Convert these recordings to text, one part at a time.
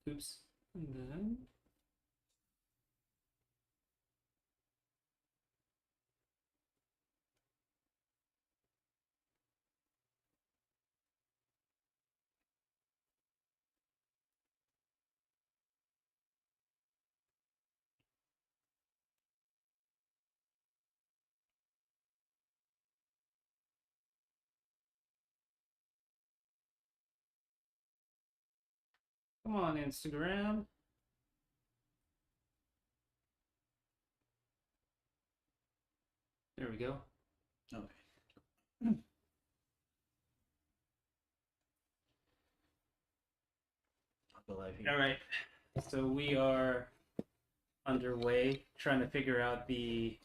Oops. And then come on, Instagram. There we go. Okay. I'll go live here. All right. So we are underway trying to figure out the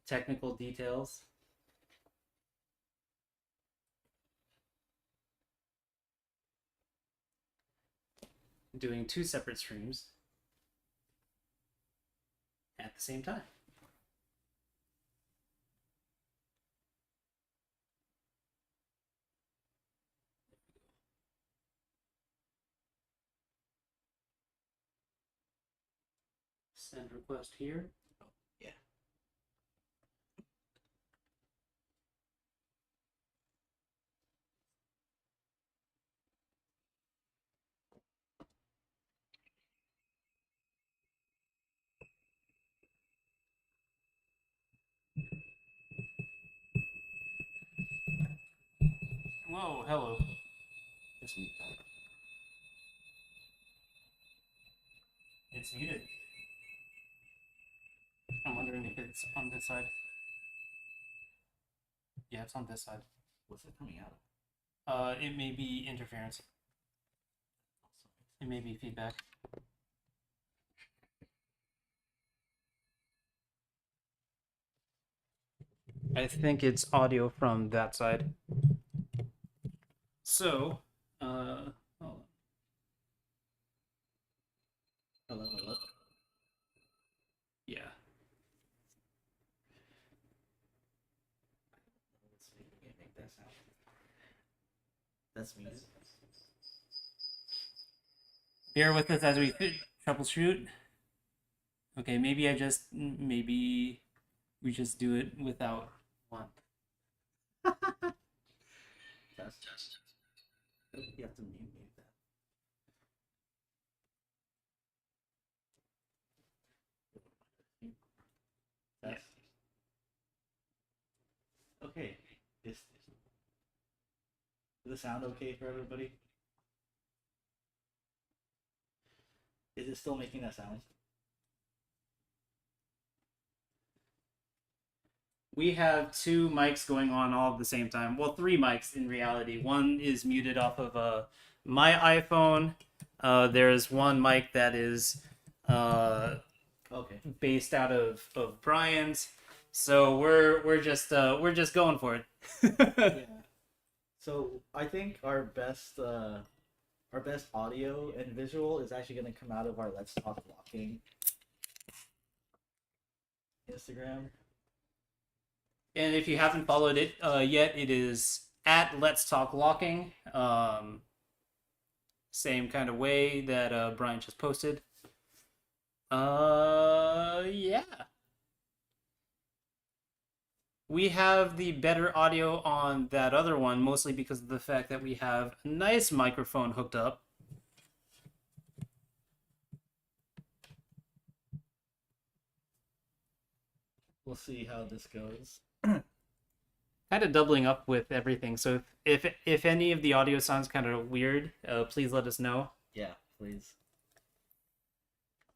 technical details. Doing two separate streams at the same time. Send request here. Yeah. Whoa, hello. Just mute that. It's muted. I'm wondering if it's on this side. Yeah, it's on this side. What's it coming out of? It may be interference. It may be feedback. I think it's audio from that side. So, hold on. Hello. Yeah. Let's see if we can make that sound. That's muted. Bear with us as we troubleshoot. Okay, maybe we just do it without one. Test. You have to mute that. Test. Okay. Is the sound okay for everybody? Is it still making that sound? We have two mics going on all at the same time. Well, three mics in reality. One is muted off of my iPhone. There's one mic that is Okay. based out of Brian's. So we're just going for it. Yeah. So I think our best audio and visual is actually going to come out of our Let's Talk Walking Instagram. And if you haven't followed it yet, it is at Let's Talk Locking. Same kind of way that Brian just posted. Yeah. We have the better audio on that other one, mostly because of the fact that we have a nice microphone hooked up. We'll see how this goes. Kind of doubling up with everything. So if any of the audio sounds kind of weird, please let us know. Yeah, please.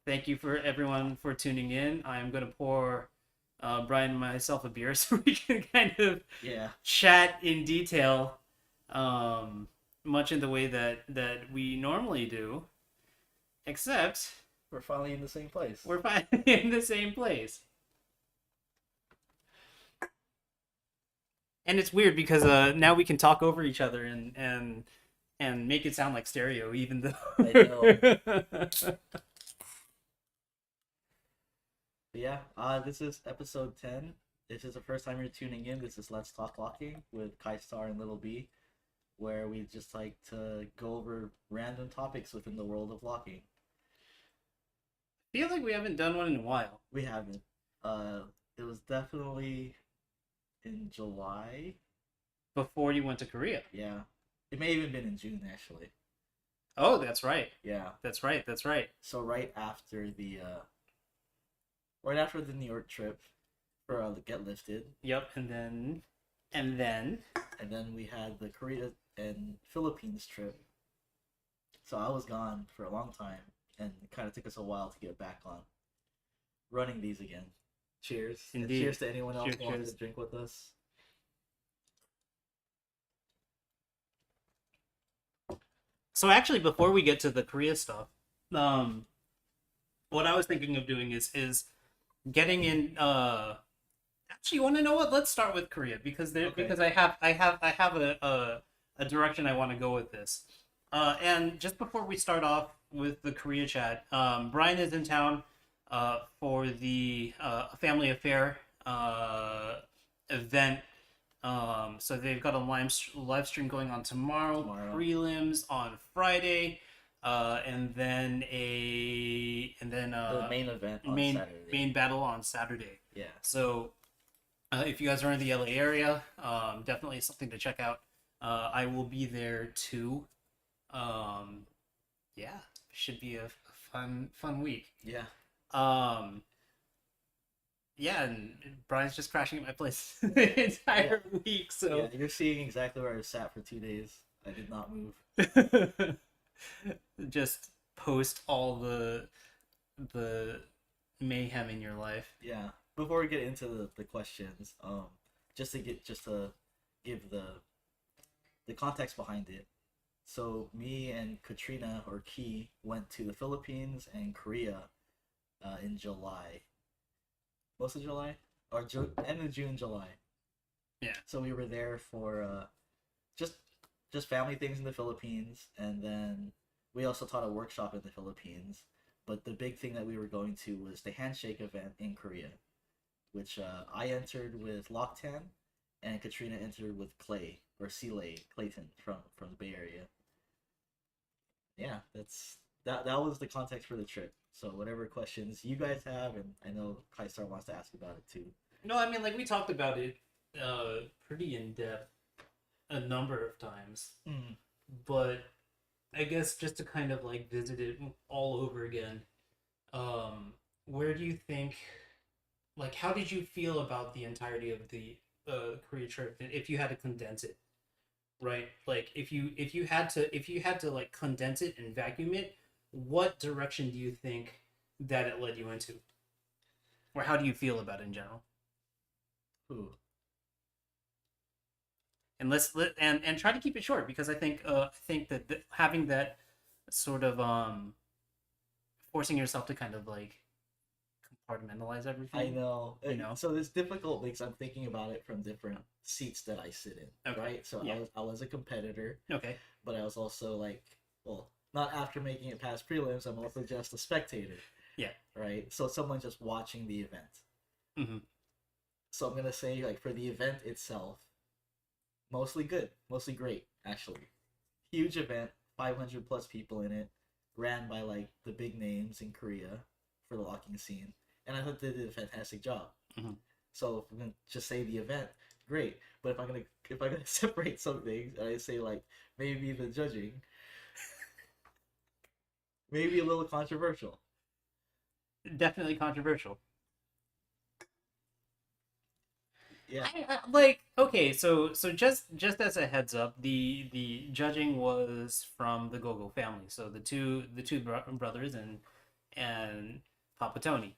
Thank you for everyone for tuning in. I'm gonna pour Brian and myself a beer so we can kind of chat in detail, much in the way that we normally do. Except we're finally in the same place. We're finally in the same place. And it's weird because now we can talk over each other and make it sound like stereo, even though I know. Yeah, this is episode 10. This is the first time you're tuning in. This is Let's Talk Locking with Kai Star and Little B, where we just like to go over random topics within the world of locking. feel like we haven't done one in a while. We haven't. It was definitely in July. Before you went to Korea. Yeah. It may have even been in June, actually. Oh, that's right. Yeah. That's right. That's right. So right after the New York trip for the Get Lifted. Yep, and then we had the Korea and Philippines trip. So I was gone for a long time, and it kind of took us a while to get back on running these again. Cheers. Indeed. And cheers to anyone else who wants cheers. to drink with us. So actually, before we get to the Korea stuff, what I was thinking of doing is getting in. Actually, you want to know what? Let's start with Korea because I have a direction I want to go with this. And just before we start off with the Korea chat, Brian is in town for the family affair event. So they've got a live stream going on tomorrow. Prelims on Friday, and then the main event on Saturday. Main battle on Saturday. Yeah. So if you guys are in the LA area, definitely something to check out. I will be there too. Yeah, should be a fun week. Yeah. Yeah, and Brian's just crashing at my place the entire week, so... Yeah, you're seeing exactly where I sat for 2 days. I did not move. Just post all the mayhem in your life. Yeah. Before we get into the questions, just to give the context behind it. So me and Katrina, or Key, went to the Philippines and Korea in July. Most of July? Or end of June, July. Yeah. So we were there for just family things in the Philippines, and then we also taught a workshop in the Philippines. But the big thing that we were going to was the handshake event in Korea, which I entered with Locktan, and Katrina entered with Clay, or Clayton from the Bay Area. Yeah, that was the context for the trip. So whatever questions you guys have, and I know Kaisar wants to ask about it too. No, I mean, like, we talked about it pretty in depth a number of times. Mm. But I guess just to kind of like visit it all over again, where do you think, like, how did you feel about the entirety of the Korea trip if you had to condense it? Right, like if you had to like condense it and vacuum it, what direction do you think that it led you into, or how do you feel about it in general? Ooh. And and try to keep it short, because I think that having that sort of forcing yourself to kind of like compartmentalize everything. I know. You know. So it's difficult because I'm thinking about it from different seats that I sit in. Okay. Right. So Yeah. I was a competitor. Okay. But I was also like, well, not after making it past prelims. I'm also just a spectator. Yeah. Right. So someone just watching the event. Mm-hmm. So I'm gonna say, like, for the event itself, mostly good, mostly great, actually. Huge event, 500 plus people in it, ran by like the big names in Korea for the locking scene, and I thought they did a fantastic job. Mm-hmm. So if I'm gonna just say the event, great. But if I'm gonna separate some things, I say like maybe the judging, maybe a little controversial. Definitely controversial. Yeah. Like, okay, so just as a heads up, the judging was from the Gogo family, so the two brothers and Papa Tony.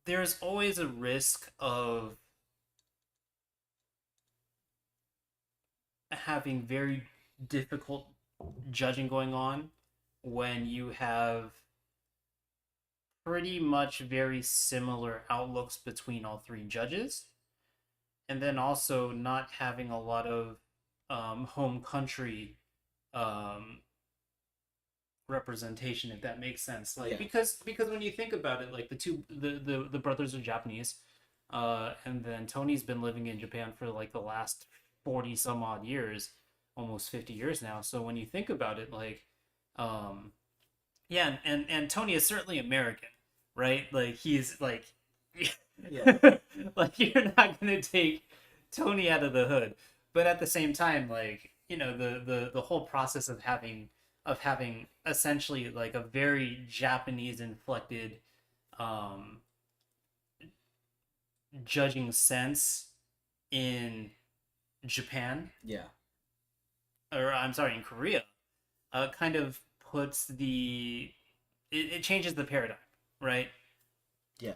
There's always a risk of having very difficult judging going on when you have pretty much very similar outlooks between all three judges, and then also not having a lot of home country representation, if that makes sense. Like, because when you think about it, like the brothers are Japanese, and then Tony's been living in Japan for like the last 40 some odd years, almost 50 years now. So when you think about it, like Yeah, and Tony is certainly American, right? Like he's like, Yeah, like you're not gonna take Tony out of the hood, but at the same time, like the whole process of having essentially like a very Japanese inflected um judging sense in Japan, yeah, or I'm sorry, in Korea, kind of puts it changes the paradigm, right? yeah.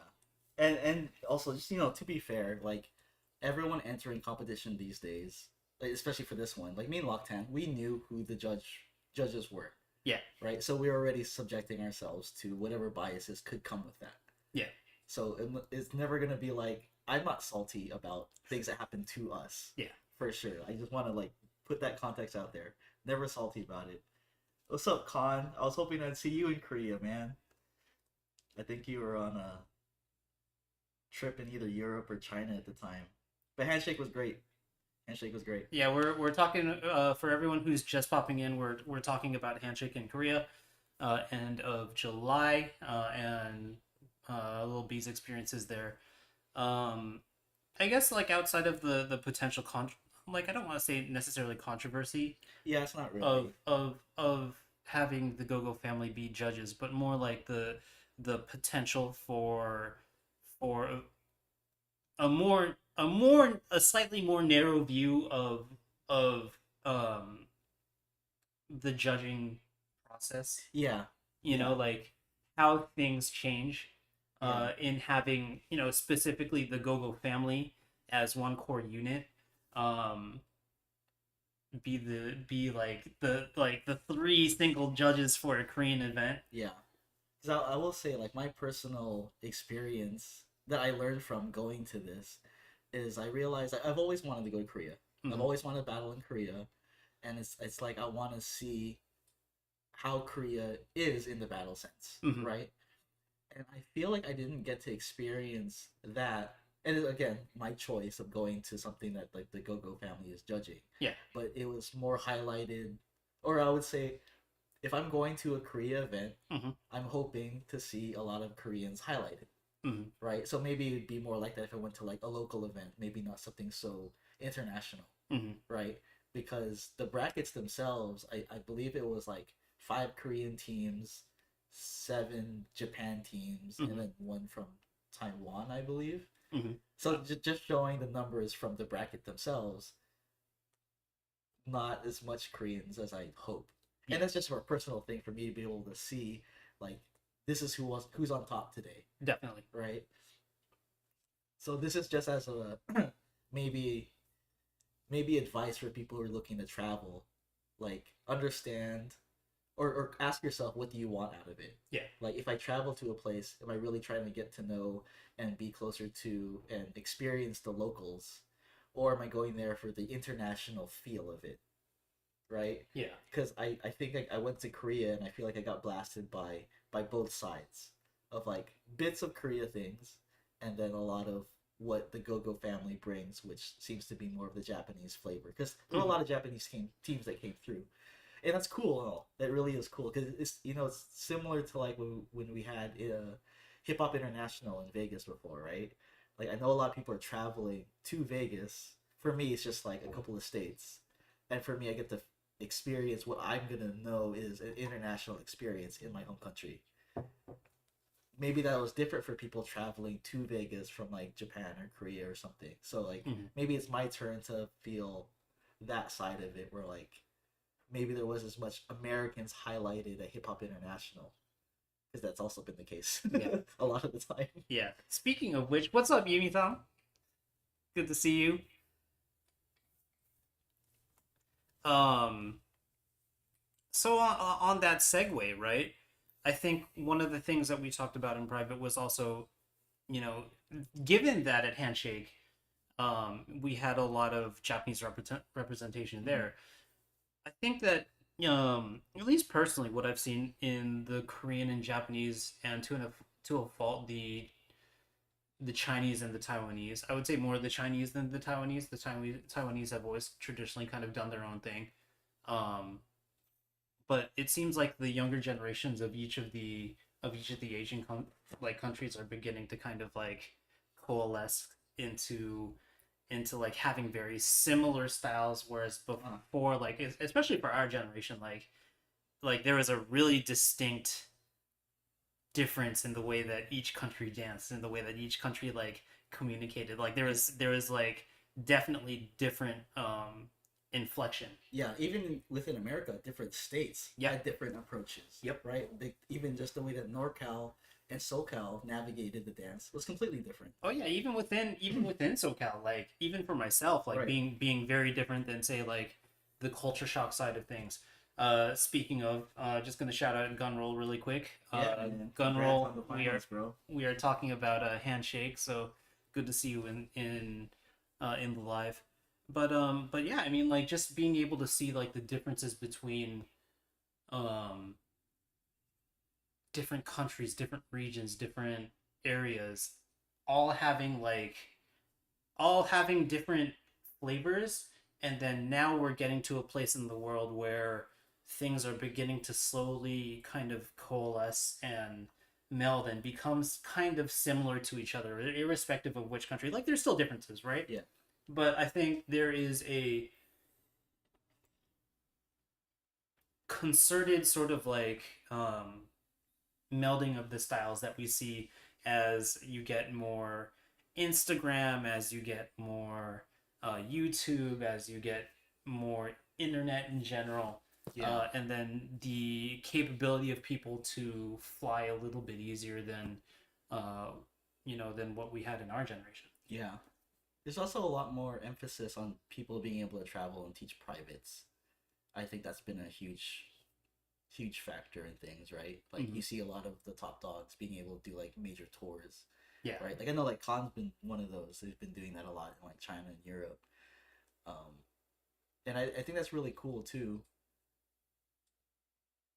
And also, just to be fair, like everyone entering competition these days, like, especially for this one, like me and Locktan, we knew who the judges were, Yeah, right? So we were already subjecting ourselves to whatever biases could come with that. yeah, So it's never gonna be like I'm not salty about things that happen to us, yeah. for sure. I just want to like put that context out there. Never salty about it. What's up, Con? I was hoping I'd see you in Korea, man. I think you were on a trip in either Europe or China at the time. But Handshake was great. Handshake was great. Yeah, we're talking for everyone who's just popping in. We're talking about Handshake in Korea, end of July, and Little B's experiences there. Um, I guess like outside of the potential like I don't want to say necessarily controversy Yeah, it's not of really. having the Gogo family be judges, but more like the potential for a slightly more narrow view of um the judging process. Yeah, You yeah, know, like how things change yeah, in having, specifically the Gogo family as one core unit. Um be like the three single judges for a Korean event. yeah. Because I will say, like, my personal experience that I learned from going to this is I realized I've always wanted to go to Korea. I've Mm-hmm. always wanted to battle in Korea, and it's like I want to see how Korea is in the battle sense, Mm-hmm. right? And I feel like I didn't get to experience that. And again, my choice of going to something that like the Go-Go family is judging, Yeah. but it was more highlighted, or I would say, if I'm going to a Korea event, Mm-hmm. I'm hoping to see a lot of Koreans highlighted, Mm-hmm. right? So maybe it'd be more like that if I went to like a local event, maybe not something so international, Mm-hmm. right? Because the brackets themselves, I believe it was like 5 Korean teams, 7 Japan teams, and Mm-hmm. then one from Taiwan, I believe. Mm-hmm. So just showing the numbers from the bracket themselves, not as much Koreans as I hope. Yeah. And that's just a personal thing for me to be able to see, like, this is who's on top today, Definitely. right? So this is just as a maybe advice for people who are looking to travel, like understand or ask yourself, what do you want out of it? Yeah. Like, if I travel to a place, am I really trying to get to know and be closer to and experience the locals, or am I going there for the international feel of it, right? Yeah. Because I think I went to Korea and I feel like I got blasted by both sides of like bits of Korea things, and then a lot of what the Go-Go family brings, which seems to be more of the Japanese flavor. Because there were a Mm-hmm. lot of Japanese teams that came through, and that's cool and all. That really is cool because it's similar to like when we had Hip Hop International in Vegas before, right? Like, I know a lot of people are traveling to Vegas. For me, it's just like a couple of states, and for me, I get to experience what I'm gonna know is an international experience in my home country. Maybe that was different for people traveling to Vegas from like Japan or Korea or something. So like Mm-hmm. maybe it's my turn to feel that side of it, where like maybe there was as much Americans highlighted at Hip Hop International, because that's also been the case. Yeah. A lot of the time. Yeah. Speaking of which, what's up, Yumi-san? Good to see you. Um, so on that segue, right? I think one of the things that we talked about in private was also, you know, given that at Handshake, we had a lot of Japanese representation there. I think that, at least personally, what I've seen in the Korean and Japanese, and to a fault, the Chinese and the Taiwanese. I would say more the Chinese than the Taiwanese. The Taiwanese have always traditionally kind of done their own thing. Um, but it seems like the younger generations of each of the Asian countries are beginning to kind of like coalesce into like having very similar styles, whereas before, like especially for our generation, like there was a really distinct difference in the way that each country danced, in the way that each country like communicated. Like there was like definitely different inflection. Yeah, even within America, different states had different approaches. Yep. Right. Even just the way that NorCal and SoCal navigated the dance was completely different. Oh yeah, even within SoCal, like even for myself, like being very different than say like the culture shock side of things. Speaking of, just gonna shout out Gunroll really quick. Gunroll, we are talking about a handshake, so good to see you in the live. But yeah, I mean, like just being able to see like the differences between um different countries, different regions, different areas, all having like all having different flavors, and then now we're getting to a place in the world where things are beginning to slowly kind of coalesce and meld and becomes kind of similar to each other, irrespective of which country. Like there's still differences, right? Yeah. But I think there is a concerted sort of like melding of the styles that we see as you get more Instagram, as you get more YouTube, as you get more internet in general. Yeah. And then the capability of people to fly a little bit easier than than what we had in our generation. Yeah. There's also a lot more emphasis on people being able to travel and teach privates. I think that's been a huge factor in things, right? Like you see a lot of the top dogs being able to do like major tours. Yeah. Right. Like I know like Khan's been one of those. They've been doing that a lot in like China and Europe. And I think that's really cool too.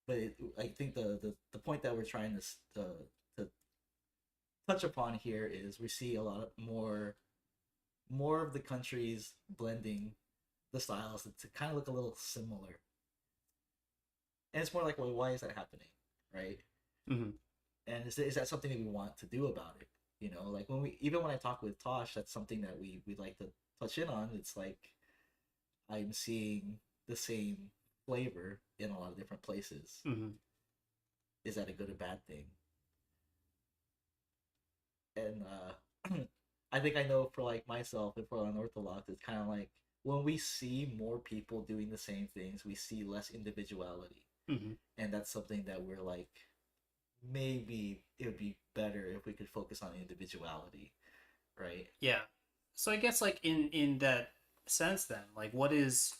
But I think the point that we're trying to touch upon here is we see a lot more of the countries blending the styles to kind of look a little similar. And it's more like, well, why is that happening, right? Mm-hmm. And is that something that we want to do about it? You know, like when I talk with Tosh, that's something that we like to touch in on. It's like I'm seeing the same flavor in a lot of different places. Mm-hmm. Is that a good or bad thing? And I think I know for like myself and for Unorthodox, it's kind of like when we see more people doing the same things, we see less individuality. Mm-hmm. And that's something that we're like, maybe it would be better if we could focus on individuality, right? Yeah. So I guess like in that sense then, like what is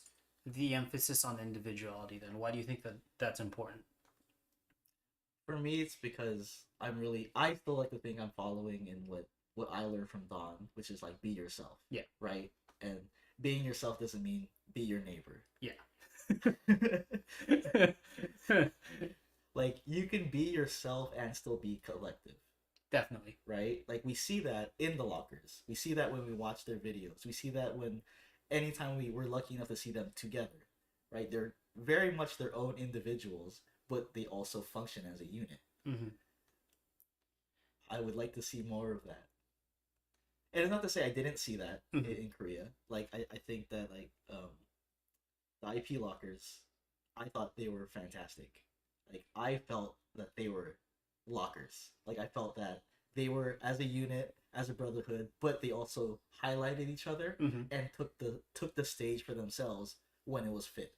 the emphasis on individuality then? Why do you think that that's important? For me, it's because I feel like the thing I'm following in what I learned from Don, which is like be yourself. Yeah. Right? And being yourself doesn't mean be your neighbor. Yeah. Like you can be yourself and still be collective. Definitely. Right? Like we see that in the lockers. We see that when we watch their videos. We see that when anytime we're lucky enough to see them together. Right? They're very much their own individuals, but they also function as a unit. Mm-hmm. I would like to see more of that. And it's not to say I didn't see that in Korea. Like I think that like the IP lockers, I thought they were fantastic. Like I felt that they were lockers. Like I felt that they were as a unit, as a brotherhood, but they also highlighted each other and took the stage for themselves when it was fit.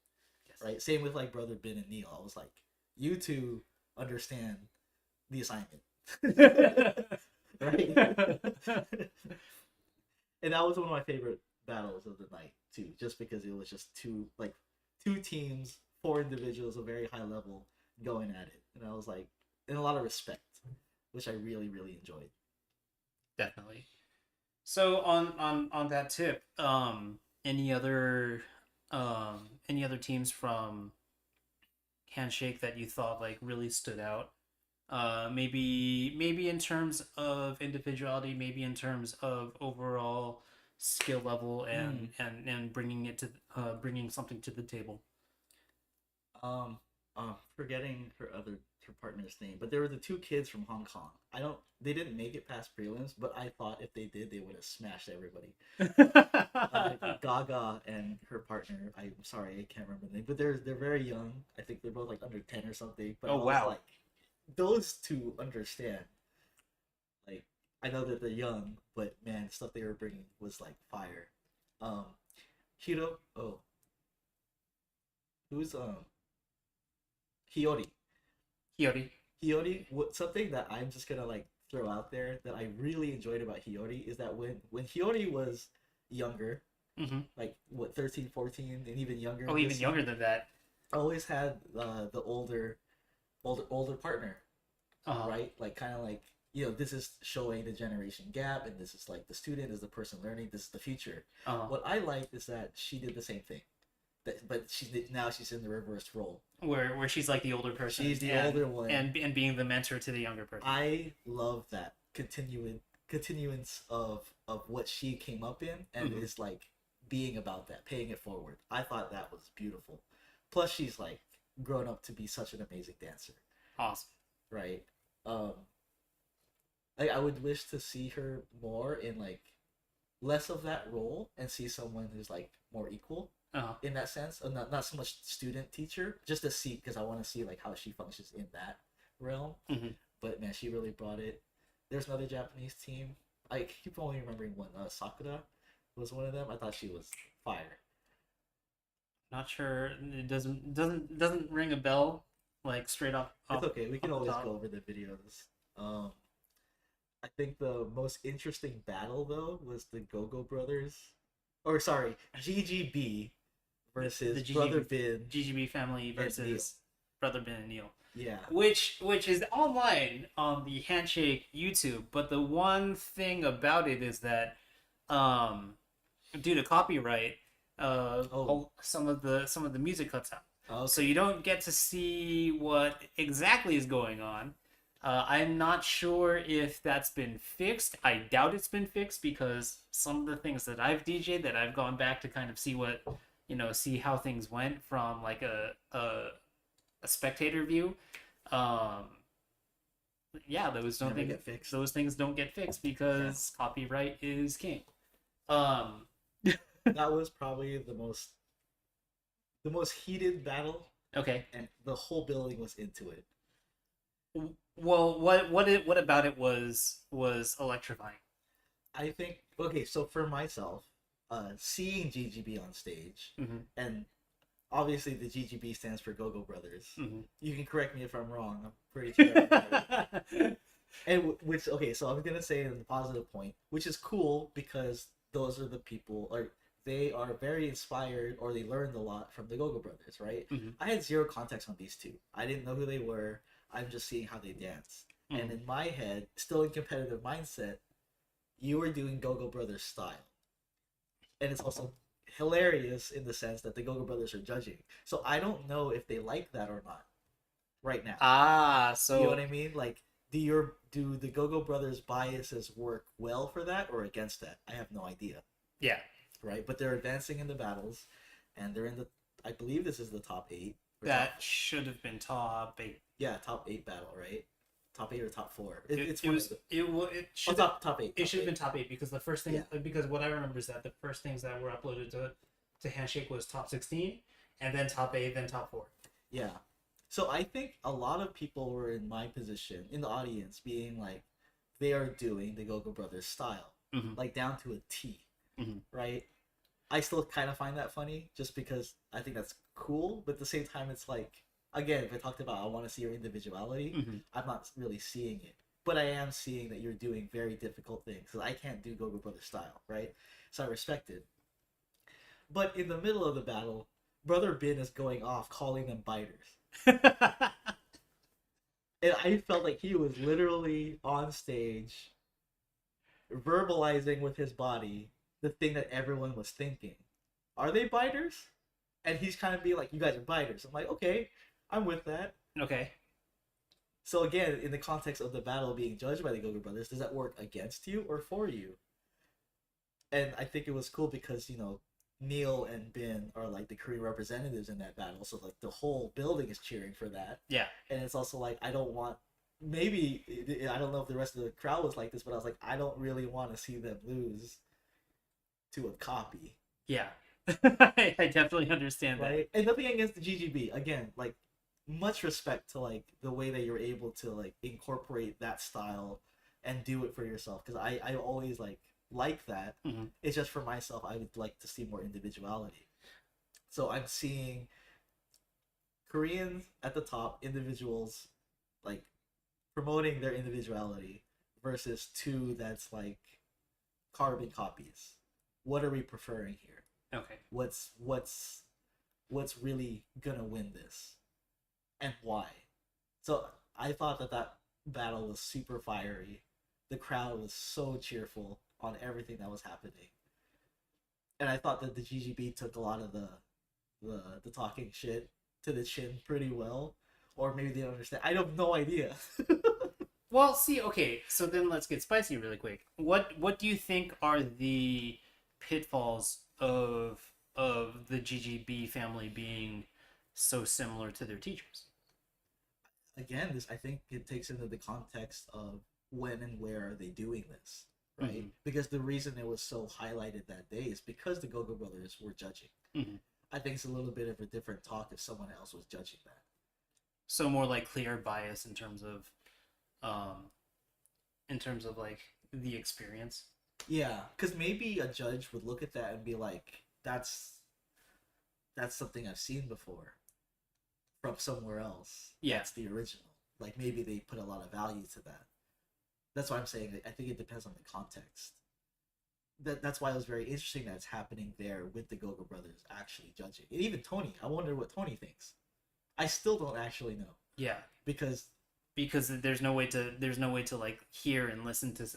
Yes. Right? Same with like Brother Bin and Neil. I was like, you two understand the assignment. Right? And that was one of my favorite battles of the night too, just because it was just two teams, 4 individuals of very high level going at it. And I was like, in a lot of respect, which I really, really enjoyed. Definitely. So on that tip, any other teams from Handshake that you thought like really stood out? Maybe in terms of individuality, maybe in terms of overall skill level and bringing something to the table. Forgetting her partner's name, but there were the two kids from Hong Kong. They didn't make it past prelims, but I thought if they did, they would have smashed everybody. Gaga and her partner. I'm sorry, I can't remember the name, but they're very young. I think they're both like under 10 or something. But Oh wow! Like, those two understand. Like, I know that they're young, but man, the stuff they were bringing was like fire. Um, Hiro. Oh, who's Hiyori. Hiyori. Hiyori. What something that I'm just gonna like throw out there that I really enjoyed about Hiyori is that when Hiyori was younger, like what 13, 14, and even younger. Oh, even younger than that. Always had the older partner, right? Like kind of like, you know, this is showing the generation gap, and this is like the student is the person learning. This is the future. What I liked is that she did the same thing, but now she's in the reversed role, where she's like the older person. She's the older one, and being the mentor to the younger person. I love that continuance of what she came up in, and is like being about that, paying it forward. I thought that was beautiful. Plus, she's like grown up to be such an amazing dancer. Awesome, right? Like I would wish to see her more in like less of that role and see someone who's like more equal in that sense. Not so much student teacher, just to see, because I want to see like how she functions in that realm. But man, she really brought it. There's another Japanese team. I keep only remembering one. Sakura was one of them. I thought she was fire. Not sure. It doesn't ring a bell like straight up. It's okay. We can always go over the videos. I think the most interesting battle though was the Go-Go Brothers, or sorry, GGB versus the Brother Bin. GGB family versus Brother Bin and Neil. Yeah. Which is online on the Handshake YouTube, but the one thing about it is that due to copyright, some of the music cuts out. Okay. So you don't get to see what exactly is going on. I'm not sure if that's been fixed. I doubt it's been fixed, because some of the things that I've DJ'd, that I've gone back to kind of see what, see how things went from like a spectator view. Those things don't get fixed because copyright is king. That was probably the most heated battle. Okay. And the whole building was into it. Well, what about it was electrifying? I think, okay, so for myself, seeing GGB on stage, and obviously the GGB stands for Go-Go Brothers. You can correct me if I'm wrong. I'm pretty sure. And so I'm gonna say in the positive point, which is cool because those are the people, or they are very inspired, or they learned a lot from the Go-Go Brothers, right? I had zero context on these two. I didn't know who they were. I'm just seeing how they dance. And in my head, still in competitive mindset, you are doing Go-Go Brothers style. And it's also hilarious in the sense that the Go-Go Brothers are judging. So I don't know if they like that or not right now. So you know what I mean? Like, do the Go-Go Brothers biases work well for that or against that? I have no idea. Yeah. Right? But they're advancing in the battles, and they're in the, I believe this is the top 8. That should have been top 8. Yeah, top 8 battle, right? Top 8 or top 4? It should top 8. It should have been top 8, because the first thing, because what I remember is that the first things that were uploaded to Handshake was top 16, and then top 8, then top 4. Yeah. So I think a lot of people were in my position in the audience, being like, they are doing the Go-Go Brothers style, like down to a T, right? I still kind of find that funny, just because I think that's cool, but at the same time, it's like, again, if I talked about I want to see your individuality, I'm not really seeing it. But I am seeing that you're doing very difficult things, because I can't do Go-Go Brothers style, right? So I respect it. But in the middle of the battle, Brother Bin is going off, calling them biters. And I felt like he was literally on stage, verbalizing with his body the thing that everyone was thinking. Are they biters? And he's kind of being like, you guys are biters. I'm like, okay, I'm with that. Okay. So again, in the context of the battle being judged by the Go-Go Brothers, does that work against you or for you? And I think it was cool because, Neil and Bin are like the Korean representatives in that battle, so like the whole building is cheering for that. Yeah. And it's also like I don't want. Maybe I don't know if the rest of the crowd was like this, but I was like, I don't really want to see them lose to a copy. Yeah. I definitely understand right? And nothing against the GGB. Again, like much respect to like the way that you're able to like incorporate that style and do it for yourself. Because I always like that. Mm-hmm. It's just for myself. I would like to see more individuality. So I'm seeing Koreans at the top, individuals like promoting their individuality versus two that's like carbon copies. What are we preferring here? Okay. What's really gonna win this, and why? So I thought that battle was super fiery. The crowd was so cheerful on everything that was happening, and I thought that the GGB took a lot of the talking shit to the chin pretty well, or maybe they don't understand. I have no idea. Well, see, okay, so then let's get spicy really quick. What do you think are the pitfalls of the GGB family being so similar to their teachers? Again, this I think it takes into the context of when and where are they doing this, right? Mm-hmm. Because the reason it was so highlighted that day is because the Go-Go Brothers were judging. Mm-hmm. I think it's a little bit of a different talk if someone else was judging that. So more like clear bias in terms of like the experience. Yeah, because maybe a judge would look at that and be like, that's something I've seen before from somewhere else. Yeah. That's the original. Like maybe they put a lot of value to that. That's why I'm saying I think it depends on the context. That's why it was very interesting that it's happening there with the Go-Go Brothers actually judging. And even Tony, I wonder what Tony thinks. I still don't actually know. Yeah. Because there's no way to like hear and listen to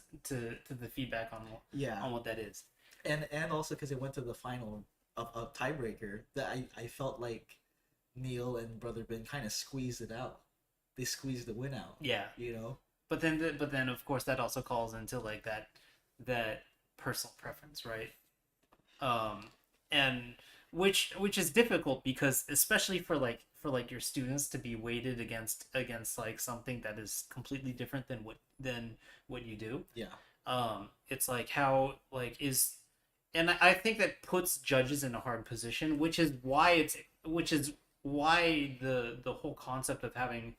the feedback on what that is. And also because it went to the final of tiebreaker, that I felt like Neil and Brother Ben kind of squeezed it out. They squeezed the win out. Yeah. You know? But then of course that also calls into like that personal preference, right? And which is difficult because especially for your students to be weighted against like something that is completely different than what you do. Yeah. It's like how like is, and I think that puts judges in a hard position, which is why the whole concept of having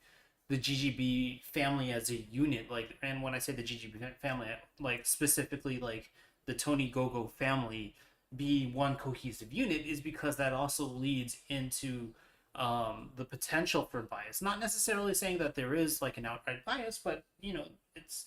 the GGB family as a unit, like, and when I say the GGB family, like specifically like the Tony Gogo family be one cohesive unit, is because that also leads into the potential for bias. Not necessarily saying that there is like an outright bias, but you know, it's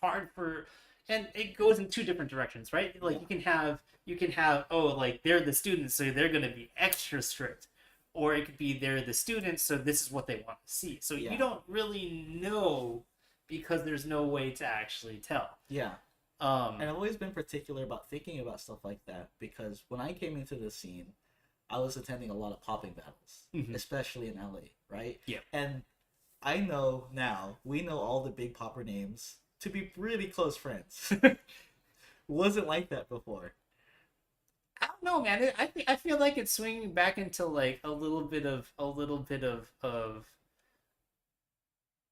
hard for, and it goes in two different directions, right? Like Yeah. you can have oh, like they're the students, so they're gonna be extra strict. Or it could be they're the students, so this is what they want to see. So you don't really know because there's no way to actually tell. Yeah. And I've always been particular about thinking about stuff like that because when I came into the scene, I was attending a lot of popping battles, especially in LA, right? Yeah. And I know now, we know all the big popper names to be really close friends. Wasn't like that before. I don't know, man. I feel like it's swinging back into like a little bit of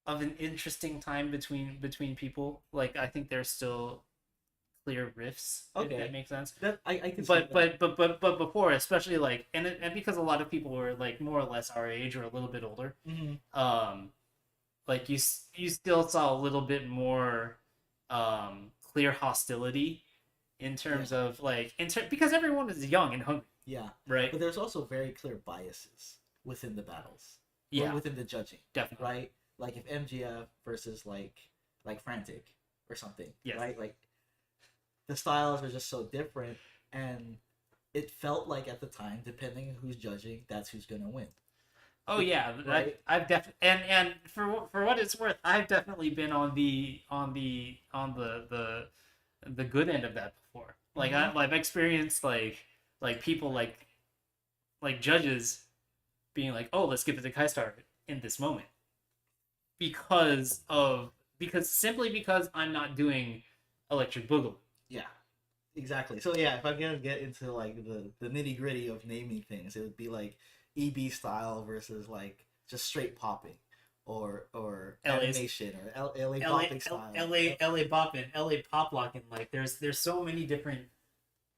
an interesting time between people. Like I think there's still clear rifts. Okay. If that makes sense. That I can. But before, especially like and because a lot of people were like more or less our age or a little bit older. Mm-hmm. Like you still saw a little bit more clear hostility in terms of like because everyone was young and hungry. Yeah. Right. But there's also very clear biases within the battles. Yeah. Within the judging. Definitely. Right. Like if MGF versus like Frantic or something. Yes. Right. Like the styles are just so different, and it felt like at the time, depending on who's judging, that's who's gonna win. Oh yeah, right. I've definitely and for what it's worth, I've definitely been on the good end of that before. Like I've experienced like people like judges being like, oh, let's give it to Kaistar in this moment because simply because I'm not doing Electric Boogaloo. Yeah, exactly. So yeah, if I'm gonna get into like the nitty gritty of naming things, it would be like EB style versus like just straight popping, or LA's animation or LA LA popping style. LA bopping, LA pop locking. Like there's so many different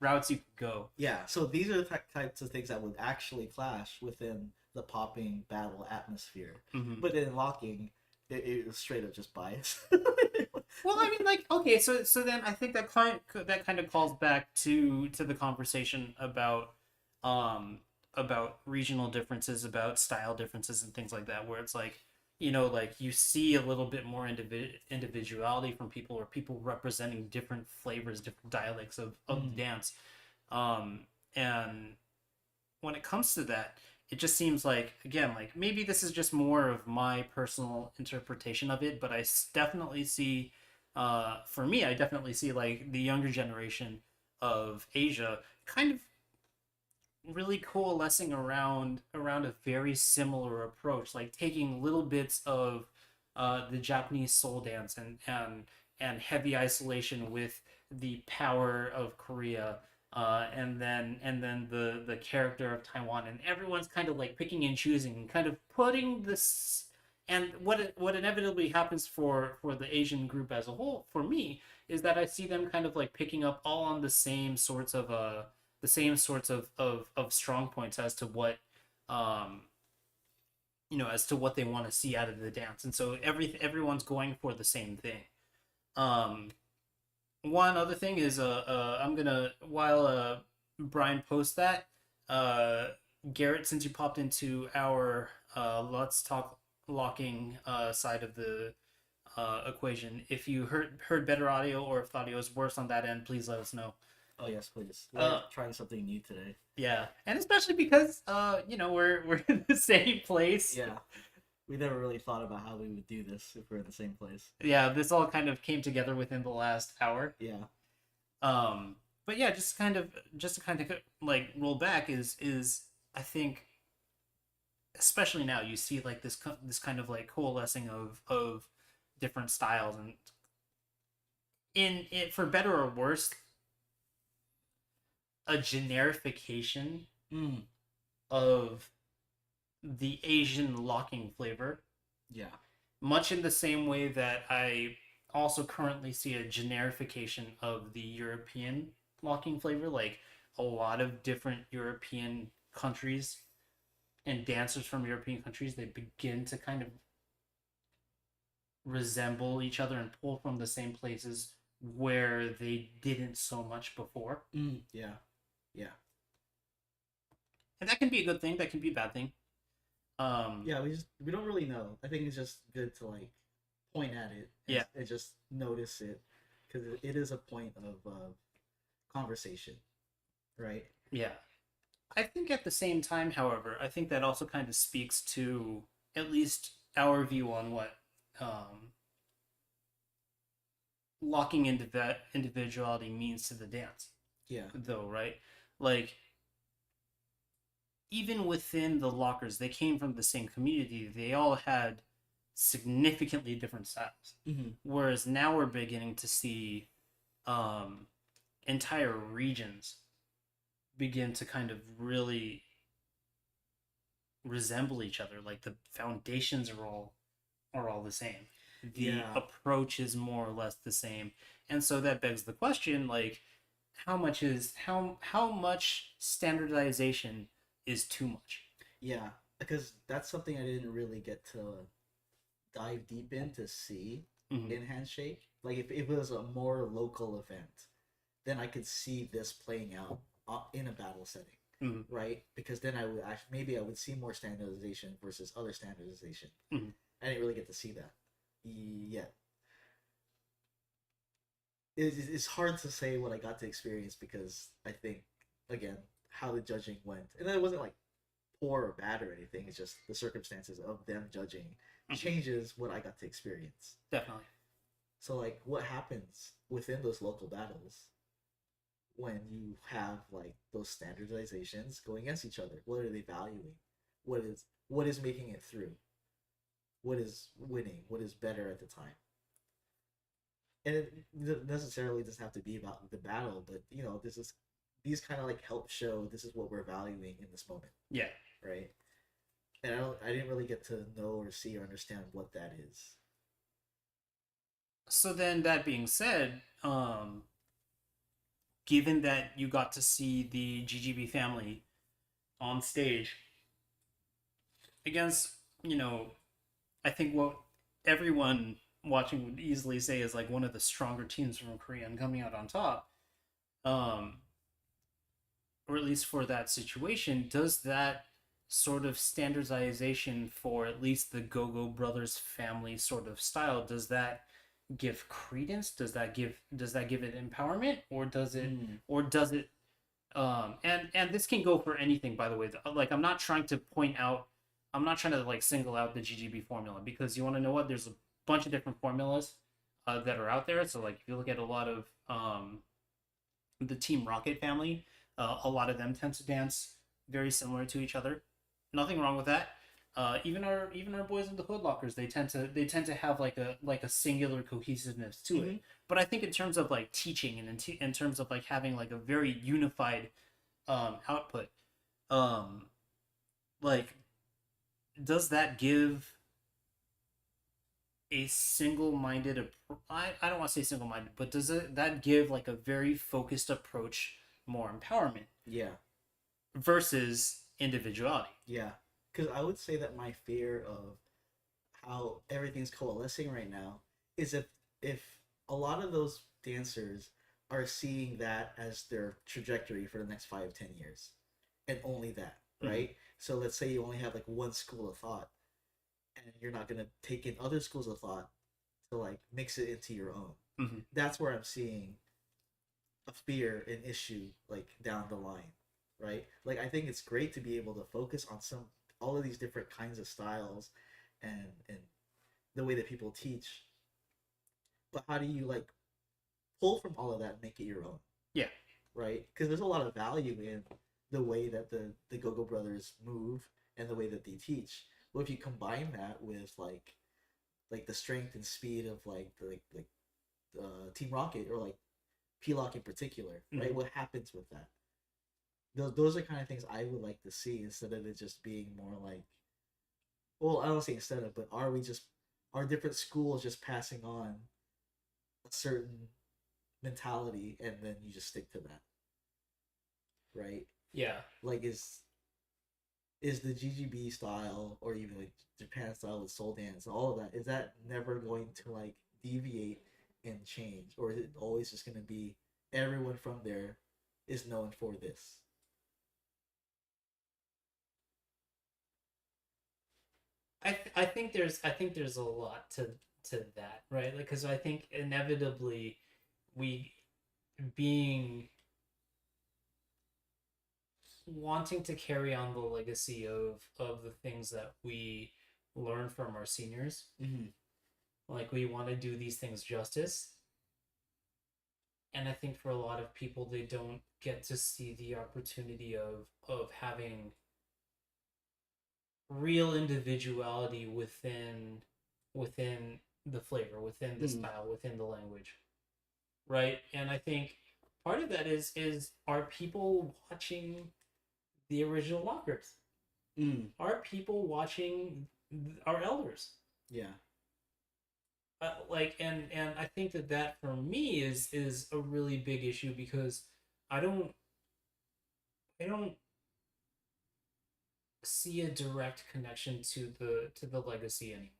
routes you could go. Yeah, so these are the types of things that would actually clash within the popping battle atmosphere. Mm-hmm. But in locking, it was straight up just bias. Well, I mean, like, okay, so then I think that kind of calls back to the conversation about regional differences, about style differences, and things like that, where it's like, like you see a little bit more individuality from people, or people representing different flavors, different dialects of the dance, and when it comes to that, it just seems like, again, like maybe this is just more of my personal interpretation of it, but definitely see, for me, I definitely see like the younger generation of Asia kind of really coalescing around a very similar approach, like taking little bits of the Japanese soul dance and heavy isolation with the power of Korea, and then the character of Taiwan, and everyone's kind of like picking and choosing, and kind of putting this. And what inevitably happens for the Asian group as a whole, for me, is that I see them kind of like picking up all on the same sorts of strong points as to what um they want to see out of the dance, and so everyone's going for the same thing. um One other thing is, I'm gonna, while Brian posts that, Garrett, since you popped into our let's talk locking side of the equation, if you heard better audio, or if the audio is worse on that end, please let us know. Oh yes, please. We're trying something new today. Yeah, and especially because we're in the same place. Yeah, we never really thought about how we would do this if we're in the same place. Yeah, this all kind of came together within the last hour. Yeah. But yeah, just to kind of like roll back is I think, especially now, you see like this kind of like coalescing of different styles, and in it, for better or worse, a generification of the Asian locking flavor. Yeah. Much in the same way that I also currently see a generification of the European locking flavor. Like a lot of different European countries and dancers from European countries, they begin to kind of resemble each other and pull from the same places where they didn't so much before. Yeah. Yeah. And that can be a good thing, that can be a bad thing. Yeah, we don't really know. I think it's just good to like point at it. And just notice it, because it is a point of conversation, right? Yeah. I think at the same time, however, I think that also kind of speaks to at least our view on what locking individuality means to the dance. Yeah. Though, right? Like, even within the lockers, they came from the same community. They all had significantly different styles. Mm-hmm. Whereas now we're beginning to see entire regions begin to kind of really resemble each other. Like the foundations are all the same. The approach is more or less the same. And so that begs the question, like, how much standardization is too much? Yeah, because that's something I didn't really get to dive deep in to see in Handshake. Like if it was a more local event, then I could see this playing out in a battle setting, right? Because then I would maybe I would see more standardization versus other standardization. I didn't really get to see that yet. It's hard to say what I got to experience, because I think, again, how the judging went, and it wasn't like poor or bad or anything. It's just the circumstances of them judging changes what I got to experience. Definitely. So like, what happens within those local battles when you have like those standardizations going against each other? What are they valuing? What is making it through? What is winning? What is better at the time? and it necessarily doesn't have to be about the battle, but you know, this is these kind of like help show this is what we're valuing in this moment. Yeah. Right. And I didn't really get to know or see or understand what that is. So then, that being said, given that you got to see the GGB family on stage against, I think what everyone watching would easily say is like one of the stronger teams from Korea and coming out on top, um, or at least for that situation, does that sort of standardization for at least the Go-Go Brothers family sort of style, does that give credence? Does that give it empowerment, or does it and this can go for anything, by the way. Like, I'm not trying to like single out the GGB formula, because you want to know what, there's a bunch of different formulas that are out there. So like, if you look at a lot of the Team Rocket family, a lot of them tend to dance very similar to each other. Nothing wrong with that. Even our boys in the Hoodlockers, they tend to have like a singular cohesiveness to it. But I think in terms of like teaching, and in terms of like having like a very unified output, like, does that give a single-minded I don't want to say single-minded, but does that give like a very focused approach more empowerment? Yeah. Versus individuality. Yeah. Because I would say that my fear of how everything's coalescing right now is if a lot of those dancers are seeing that as their trajectory for the next 5-10 years, and only that, right? So let's say you only have like one school of thought, and you're not gonna take in other schools of thought to like mix it into your own. That's where I'm seeing a fear, an issue like down the line, right? Like, I think it's great to be able to focus on all of these different kinds of styles and the way that people teach, but how do you like pull from all of that and make it your own? Yeah. Right? Because there's a lot of value in the way that the Go-Go Brothers move and the way that they teach. Well, if you combine that with like the strength and speed of like Team Rocket, or like P-Lock in particular, right? What happens with that? Those are kind of things I would like to see, instead of it just being more like, well, I don't say instead of, but are different schools just passing on a certain mentality, and then you just stick to that, right? Yeah. Like, is the GGB style, or even like Japan style with soul dance and all of that, is that never going to like deviate and change, or is it always just going to be everyone from there is known for this? I think there's a lot to that, right? Like, because I think inevitably we being wanting to carry on the legacy of the things that we learn from our seniors. Like, we want to do these things justice, and I think for a lot of people, they don't get to see the opportunity of having real individuality within the flavor, within the style, within the language, right? And I think part of that is are people watching the original Lockers? Are people watching our elders? Yeah. Like, and I think that for me is a really big issue, because I don't see a direct connection to the legacy anymore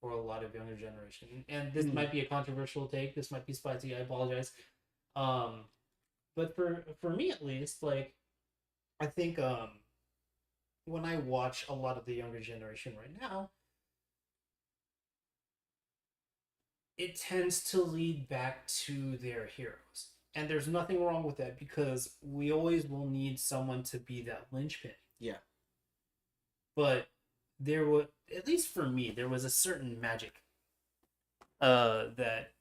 for a lot of younger generation. And this might be a controversial take, this might be spicy, I apologize. But for me at least, like, I think when I watch a lot of the younger generation right now, it tends to lead back to their heroes. And there's nothing wrong with that, because we always will need someone to be that linchpin. Yeah. But there was, at least for me, there was a certain magic that,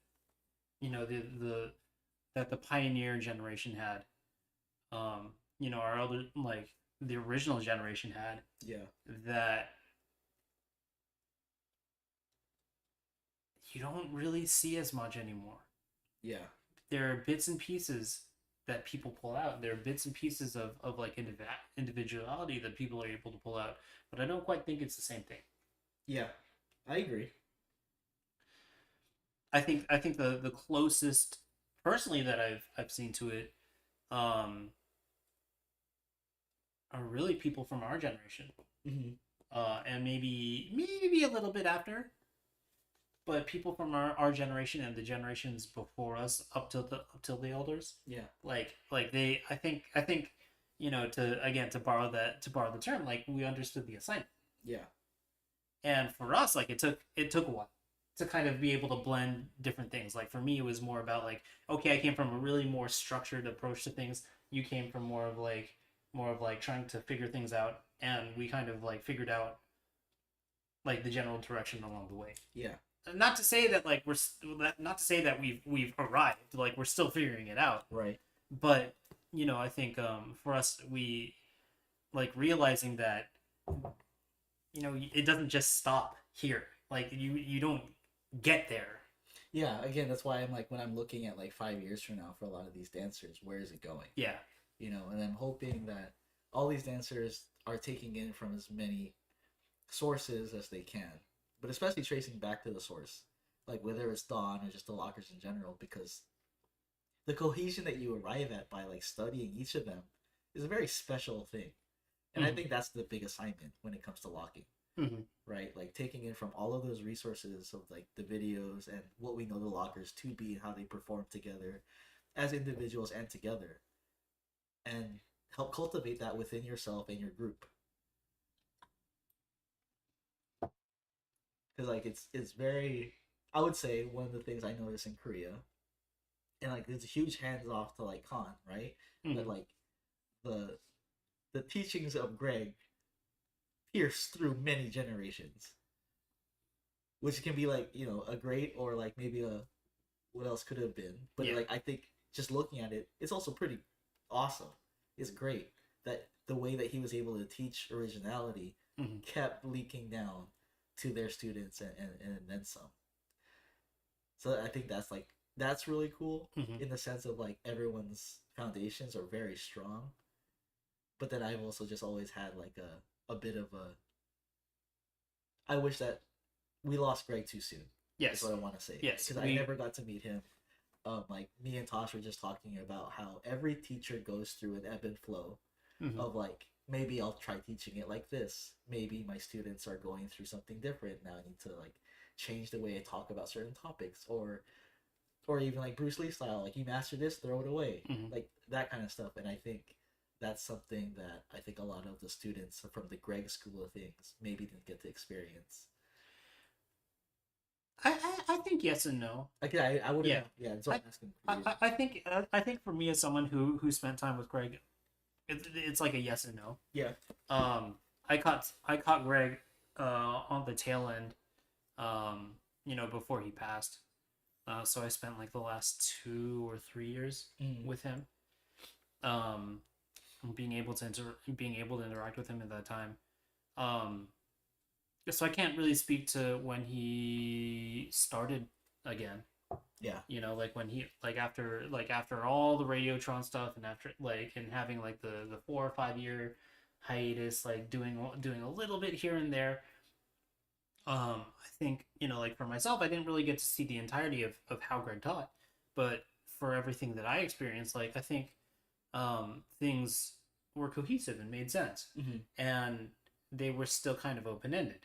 that the pioneer generation had. Our elder, like the original generation had. Yeah. That you don't really see as much anymore. Yeah. There are bits and pieces that people pull out. There are bits and pieces of like individuality that people are able to pull out, but I don't quite think it's the same thing. Yeah, I agree. I think the closest personally that I've seen to it are really people from our generation, and maybe a little bit after, but people from our generation and the generations before us up till the elders. Yeah. Like they I think to borrow the term, like we understood the assignment. Yeah. And for us, like it took a while to kind of be able to blend different things. Like for me, it was more about like, okay, I came from a really more structured approach to things. You came from more of like trying to figure things out, and we kind of like figured out like the general direction along the way. Yeah. Not to say that like not to say that we've arrived. Like we're still figuring it out. Right. But I think for us, we like realizing that it doesn't just stop here. Like you don't get there. Yeah, again, that's why I'm like, when I'm looking at like 5 years from now for a lot of these dancers, where is it going? Yeah. And I'm hoping that all these dancers are taking in from as many sources as they can, but especially tracing back to the source, like whether it's Dawn or just the lockers in general, because the cohesion that you arrive at by like studying each of them is a very special thing. And I think that's the big assignment when it comes to locking. Right, like taking in from all of those resources of like the videos and what we know the lockers to be and how they perform together as individuals and together, and help cultivate that within yourself and your group. Because like it's very, I would say, one of the things I notice in Korea, and like there's a huge hands off to like Khan, right? But like the teachings of Greg pierce through many generations, which can be like a great, or like maybe a what else could have been, but like I think just looking at it, it's also pretty awesome. It's great that the way that he was able to teach originality kept leaking down to their students and then some. So I think that's really cool in the sense of like everyone's foundations are very strong, but then I've also just always had like a bit of a, I wish that we lost Greg too soon. Yes. That's what I want to say. Yes. Because I never got to meet him. Like me and Tosh were just talking about how every teacher goes through an ebb and flow of like, maybe I'll try teaching it like this. Maybe my students are going through something different. Now I need to like change the way I talk about certain topics, or even like Bruce Lee style, like you master this, throw it away. Like that kind of stuff. And I think that's something that I think a lot of the students from the Greg School of Things maybe didn't get to experience. I think yes and no. Okay, I wouldn't. Yeah, that's what I'm asking. I think for me as someone who spent time with Greg, it's like a yes and no. Yeah. I caught Greg on the tail end, before he passed. So I spent like the last 2 or 3 years with him. Being able to interact with him at that time. So I can't really speak to when he started again. Yeah. Like when he after all the Radiotron stuff, and after and having like the 4 or 5 year hiatus, like doing a little bit here and there. I think like for myself, I didn't really get to see the entirety of how Greg taught, but for everything that I experienced, like I think things were cohesive and made sense, and they were still kind of open-ended.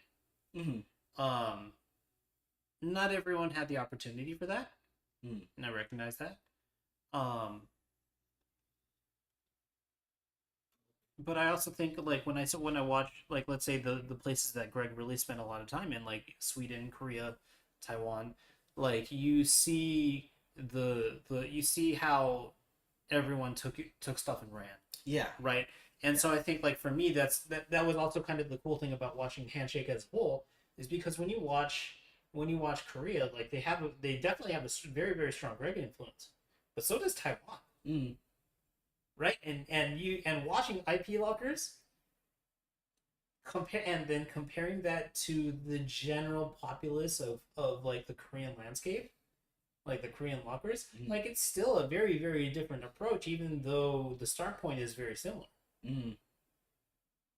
Not everyone had the opportunity for that, and I recognize that. But I also think like when I watch, like, let's say the places that Greg really spent a lot of time in, like Sweden, Korea, Taiwan, like you see you see how everyone took stuff and ran. Yeah. Right. And so I think like for me that was also kind of the cool thing about watching Handshake as a whole, is because when you watch Korea, like they definitely have a very, very strong Greg influence, but so does Taiwan. Right. And watching IP Lockers, comparing that to the general populace of like the Korean landscape, like the Korean lockers, like it's still a very, very different approach, even though the start point is very similar.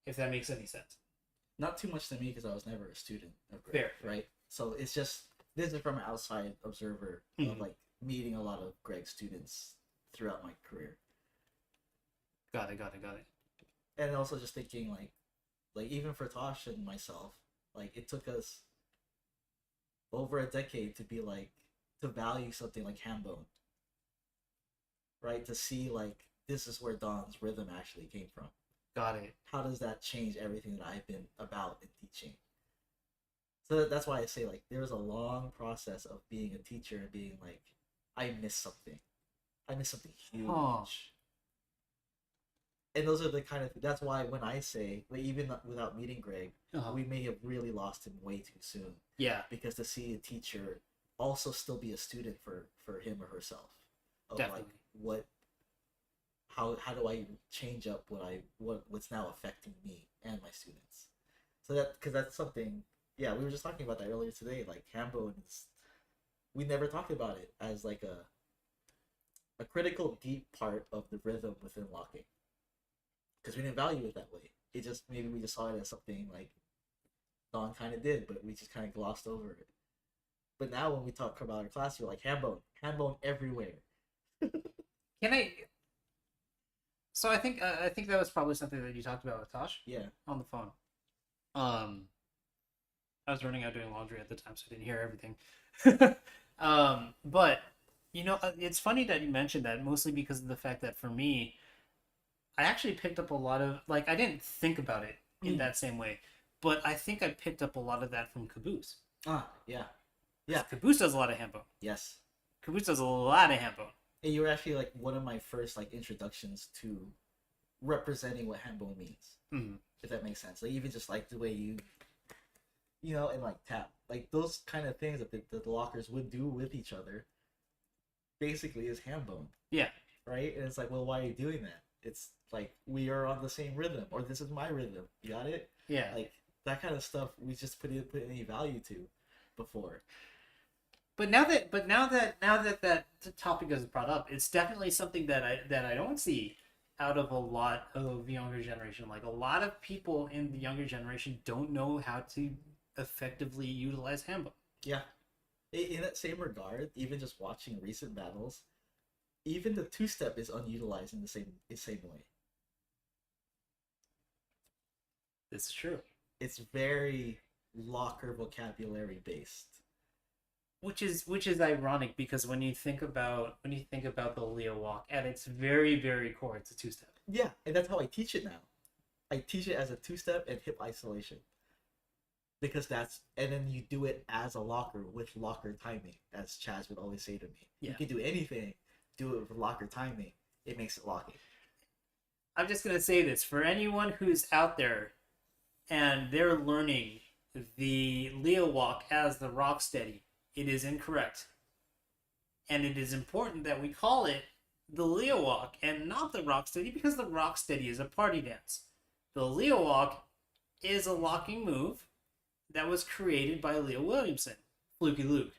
If that makes any sense. Not too much to me because I was never a student of Greg, Fair. right? So it's just, this is from an outside observer of like meeting a lot of Greg's students throughout my career. Got it. And also just thinking like even for Tosh and myself, like it took us over a decade to be like, to value something like Hambone, right? To see like, this is where Don's rhythm actually came from. Got it. How does that change everything that I've been about in teaching? So that's why I say like, there was a long process of being a teacher and being like, I missed something. I missed something huge. And those are the kind of, that's why when I say, like, even without meeting Greg, we may have really lost him way too soon. Yeah. Because to see a teacher also still be a student for him or herself. Of Definitely. Like, how do I change up what's now affecting me and my students? So because that's something, yeah, we were just talking about that earlier today. Like Hambone we never talked about it as like a critical deep part of the rhythm within locking. Because we didn't value it that way. It just, maybe we just saw it as something like Don kind of did, but we just kind of glossed over it. But now when we talk about our class, we're like, Hambone everywhere. So I think that was probably something that you talked about with Tosh. Yeah. On the phone. I was running out doing laundry at the time, so I didn't hear everything. But you know, it's funny that you mentioned that, mostly because of the fact that for me, I actually picked up a lot of, like, I didn't think about it in that same way, but I think I picked up a lot of that from Caboose. Yeah. Caboose does a lot of Hambone. Yes. Caboose does a lot of Hambone. And you were actually like one of my first like introductions to representing what Hambone means. If that makes sense. Like even just like the way you know, and like tap, like those kind of things that the lockers would do with each other basically is Hambone. Yeah. Right? And it's like, well, why are you doing that? It's like, we are on the same rhythm, or this is my rhythm. You got it? Yeah. Like that kind of stuff we just put any value to before. But now that that topic is brought up, it's definitely something that I don't see out of a lot of younger generation. Like a lot of people in the younger generation don't know how to effectively utilize Hambone. Yeah. In that same regard, even just watching recent battles, even the two-step is unutilized in the same way. This is true. It's very locker vocabulary based. Which is ironic, because when you think about the Leo walk, at its very, very core, it's a two-step. Yeah, and that's how I teach it now. I teach it as a two-step and hip isolation. Because and then you do it as a locker with locker timing, as Chaz would always say to me. Yeah. You can do anything, do it with locker timing. It makes it locking. I'm just gonna say this for anyone who's out there, and they're learning the Leo walk as the rock steady. It is incorrect. And it is important that we call it the Leo walk and not the rock steady, because the rock steady is a party dance. The Leo walk is a locking move that was created by Leo Williamson, Fluky Luke.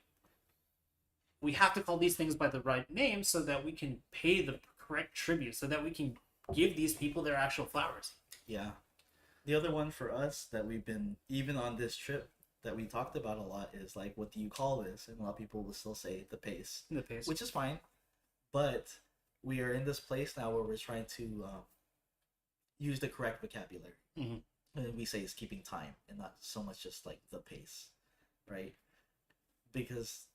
We have to call these things by the right name so that we can pay the correct tribute, so that we can give these people their actual flowers. Yeah. The other one for us that we've been, even on this trip, that we talked about a lot is like, what do you call this? And a lot of people will still say the pace. The pace. Which is fine. But we are in this place now where we're trying to use the correct vocabulary. And we say it's keeping time and not so much just like the pace. Right? Because,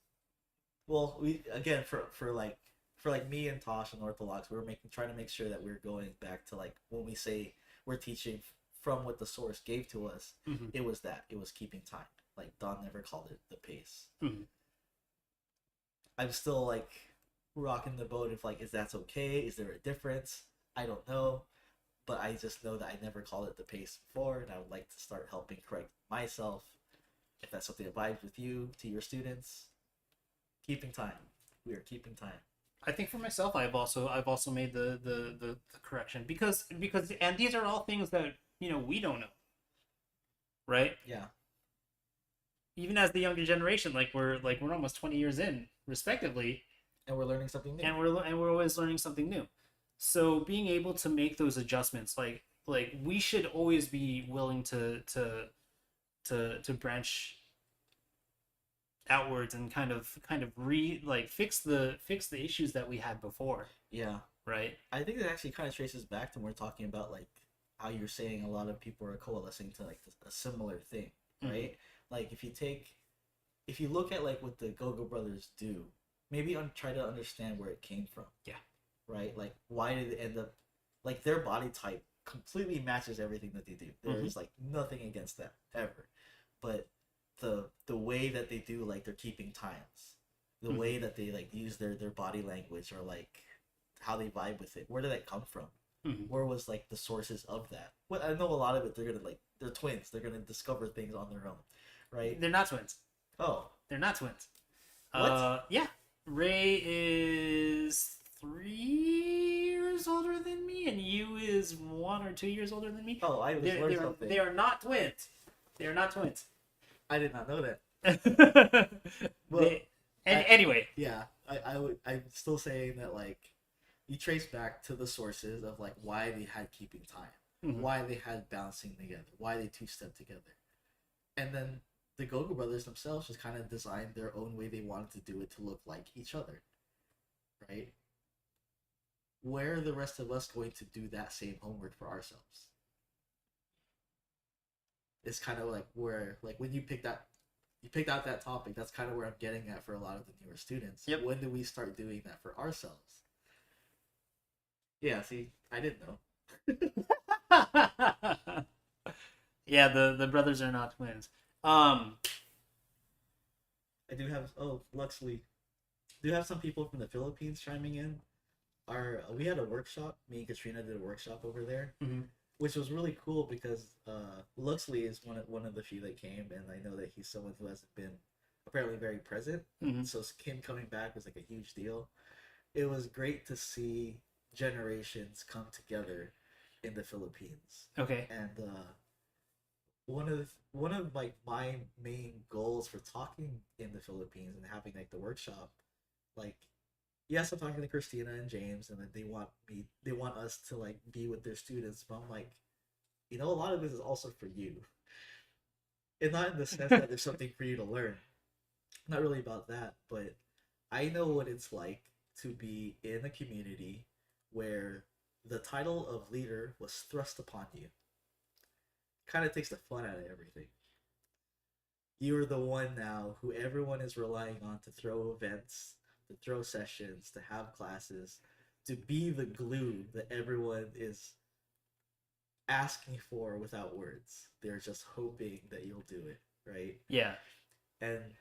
well, we, again, for like me and Tosh and Orthodox, we're trying to make sure that we're going back to like, when we say we're teaching from what the source gave to us, it was keeping time. Like Don never called it the pace. I'm still like rocking the boat if like, is that's okay? Is there a difference? I don't know, but I just know that I never called it the pace before, and I would like to start helping correct myself. If that's something that vibes with you, to your students, keeping time. We are keeping time. I think for myself, I've also made the correction because and these are all things that, you know, we don't know. right? Yeah. Even as the younger generation, we're almost 20 years in, respectively, and we're learning something new. And we're always learning something new. So being able to make those adjustments, like we should always be willing to branch outwards and kind of fix the issues that we had before. Yeah. Right. I think it actually kind of traces back to when we're talking about like how you're saying a lot of people are coalescing to like a similar thing, right? Mm-hmm. Like if you look at like what the Go-Go Brothers do, maybe try to understand where it came from. Yeah. Right? Like why did it end up like their body type completely matches everything that they do. There's like nothing against that ever. But the way that they do like they're keeping times, the way that they like use their body language or like how they vibe with it, where did that come from? Where was like the sources of that? Well, I know a lot of it they're gonna like they're twins, they're gonna discover things on their own, right? They're not twins. Oh, they're not twins. What? Yeah, Ray is 3 years older than me, and you is 1 or 2 years older than me. Oh, I was learning something. They are not twins. They are not twins. I did not know that. Well, anyway. Yeah, I'm still saying that like you trace back to the sources of like why they had keeping time, why they had bouncing together, why they two-step together, and then the Go-Go Brothers themselves just kind of designed their own way they wanted to do it to look like each other, right? Where are the rest of us going to do that same homework for ourselves? It's kind of like where, like when you picked out that topic, that's kind of where I'm getting at for a lot of the newer students. Yep. When do we start doing that for ourselves? Yeah, see, I didn't know. Yeah, the brothers are not twins. I do have Luxley. Do have some people from the Philippines chiming in. We had a workshop. Me and Katrina did a workshop over there, which was really cool because Luxley is one of the few that came, and I know that he's someone who hasn't been apparently very present. So him coming back was like a huge deal. It was great to see generations come together in the Philippines. Okay. And one of like my main goals for talking in the Philippines and having like the workshop, like yes, I'm talking to Christina and James, and then they want us to like be with their students, but I'm like, you know, a lot of this is also for you, and not in the sense that there's something for you to learn. Not really about that, but I know what it's like to be in a community where the title of leader was thrust upon you. Kind of takes the fun out of everything. You're the one now who everyone is relying on to throw events, to throw sessions, to have classes, to be the glue that everyone is asking for without words. They're just hoping that you'll do it, right? Yeah. And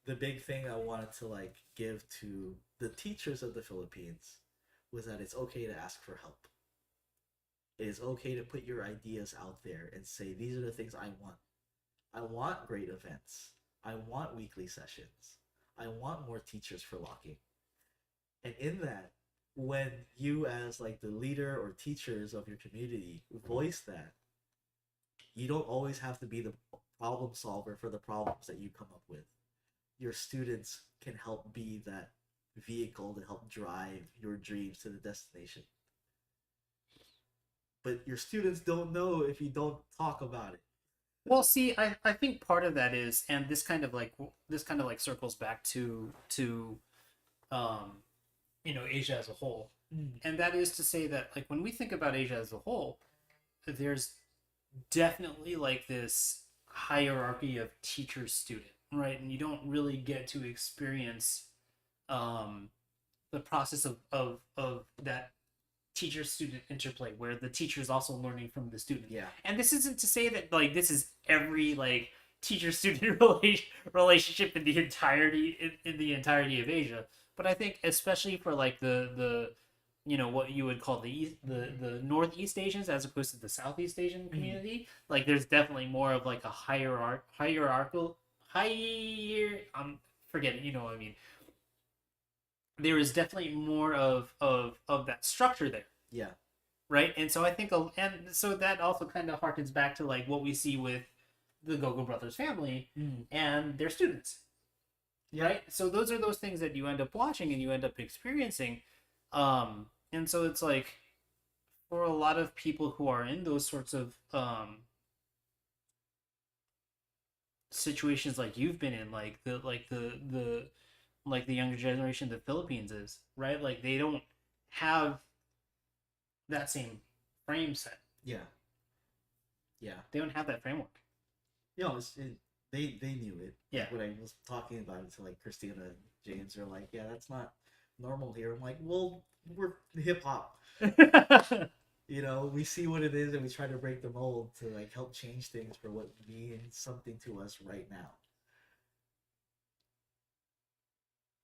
the big thing I wanted to like give to the teachers of the Philippines was that it's okay to ask for help. It is okay to put your ideas out there and say, these are the things I want. I want great events. I want weekly sessions. I want more teachers for locking. And in that, when you as like the leader or teachers of your community voice that, you don't always have to be the problem solver for the problems that you come up with. Your students can help be that vehicle to help drive your dreams to the destination. But your students don't know if you don't talk about it. Well, see, I think part of that is, and this kind of like circles back to Asia as a whole, and that is to say that like when we think about Asia as a whole, there's definitely like this hierarchy of teacher student, right? And you don't really get to experience the process of that teacher-student interplay where the teacher is also learning from the student. Yeah. And this isn't to say that like this is every like teacher-student relationship in the entirety of Asia, but I think especially for like the what you would call the Northeast Asians as opposed to the Southeast Asian community, like there's definitely more of like a hierarchical forget it, you know what I mean. There is definitely more of that structure there. Yeah. Right? And so I think, and so that also kind of harkens back to like what we see with the Gogo Brothers family and their students. Yeah. Right? So those are those things that you end up watching and you end up experiencing. And so it's like for a lot of people who are in those sorts of situations like you've been in, like the younger generation the Philippines is, right? Like they don't have that same frame set. Yeah. Yeah. They don't have that framework. You know, they knew it. Yeah. Like, when I was talking about it to like Christina and James, they're like, "Yeah, that's not normal here." I'm like, "Well, we're hip hop." You know, we see what it is and we try to break the mold to like help change things for what means something to us right now.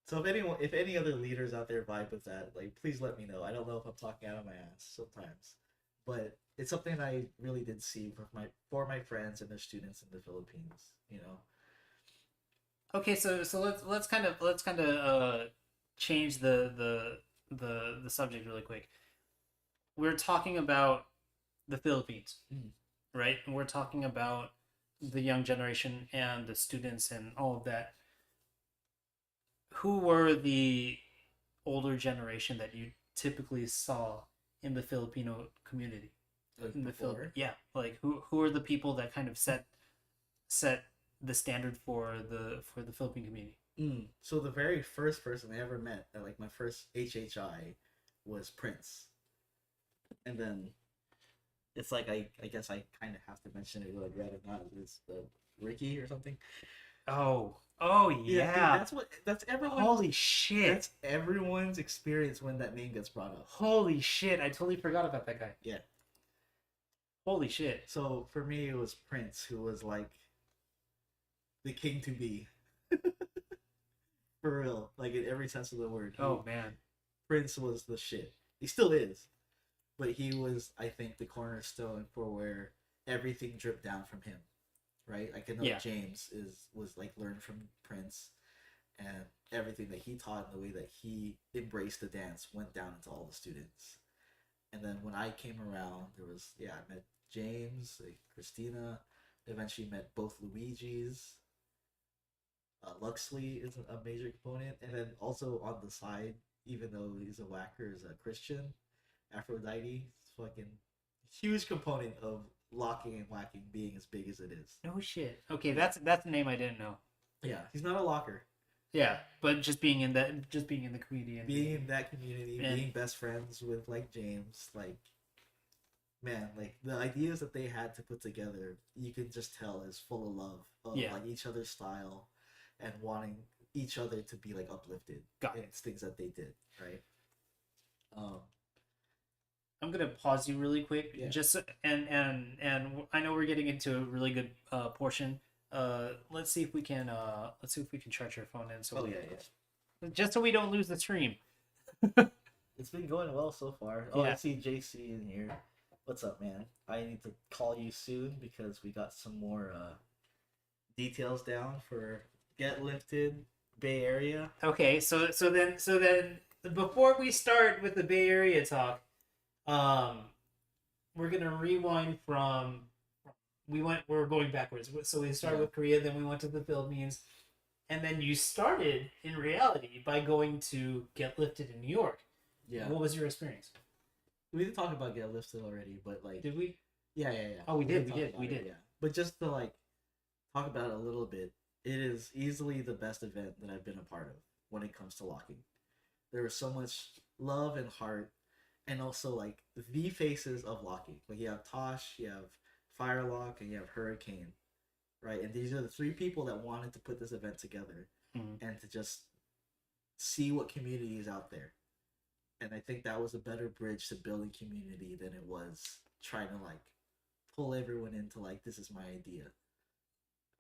So if any other leaders out there vibe with that, like please let me know. I don't know if I'm talking out of my ass sometimes, but it's something I really did see for my friends and their students in the Philippines. You know. Okay, so let's kind of change the subject really quick. We're talking about the Philippines, right? And we're talking about the young generation and the students and all of that. Who were the older generation that you typically saw in the Filipino community? Like in the before? Yeah, like who are the people that kind of set the standard for the Philippine community? So the very first person I ever met at like my first HHI was Prince. And then it's like I guess I kind of have to mention it, whether I'd rather not. It's Ricky or something. Oh yeah. Dude, that's everyone. Holy shit! That's everyone's experience when that name gets brought up. Holy shit! I totally forgot about that guy. Yeah. Holy shit! So for me, it was Prince, who was like the king to be. For real, like in every sense of the word. Oh man, Prince was the shit. He still is. But he was, I think, the cornerstone for where everything dripped down from him, right? I know James was like learned from Prince, and everything that he taught and the way that he embraced the dance went down into all the students. And then when I came around, I met James, like Christina, eventually met both Luigi's. Luxley is a major component, and then also on the side, even though he's a whacker, is a Christian. Aphrodite, fucking huge component of locking and whacking being as big as it is. No shit. Okay, that's a name I didn't know. Yeah, he's not a locker. Yeah, but just being in the community and being in that community, being best friends with like James, like man, like the ideas that they had to put together, you can just tell is full of love of like each other's style and wanting each other to be like uplifted. It's things that they did, right? I'm gonna pause you really quick, just and I know we're getting into a really good portion. Let's see if we can charge your phone in just so we don't lose the stream. It's been going well so far. I see JC in here. What's up, man? I need to call you soon because we got some more details down for Get Lifted Bay Area. Okay, so then before we start with the Bay Area talk, we're gonna rewind from we're going backwards. So we started with Korea, then we went to the Philippines, and then you started in reality by going to Get Lifted in New York. Yeah. What was your experience? We did talk about Get Lifted already, but like, did we? Yeah. Oh, we did. Yeah. But just to like talk about it a little bit, it is easily the best event that I've been a part of when it comes to locking. There was so much love and heart. And also, like, the faces of locking. Like, you have Tosh, you have Firelock, and you have Hurricane, right? And these are the three people that wanted to put this event together and to just see what community is out there. And I think that was a better bridge to building community than it was trying to, like, pull everyone into, like, this is my idea.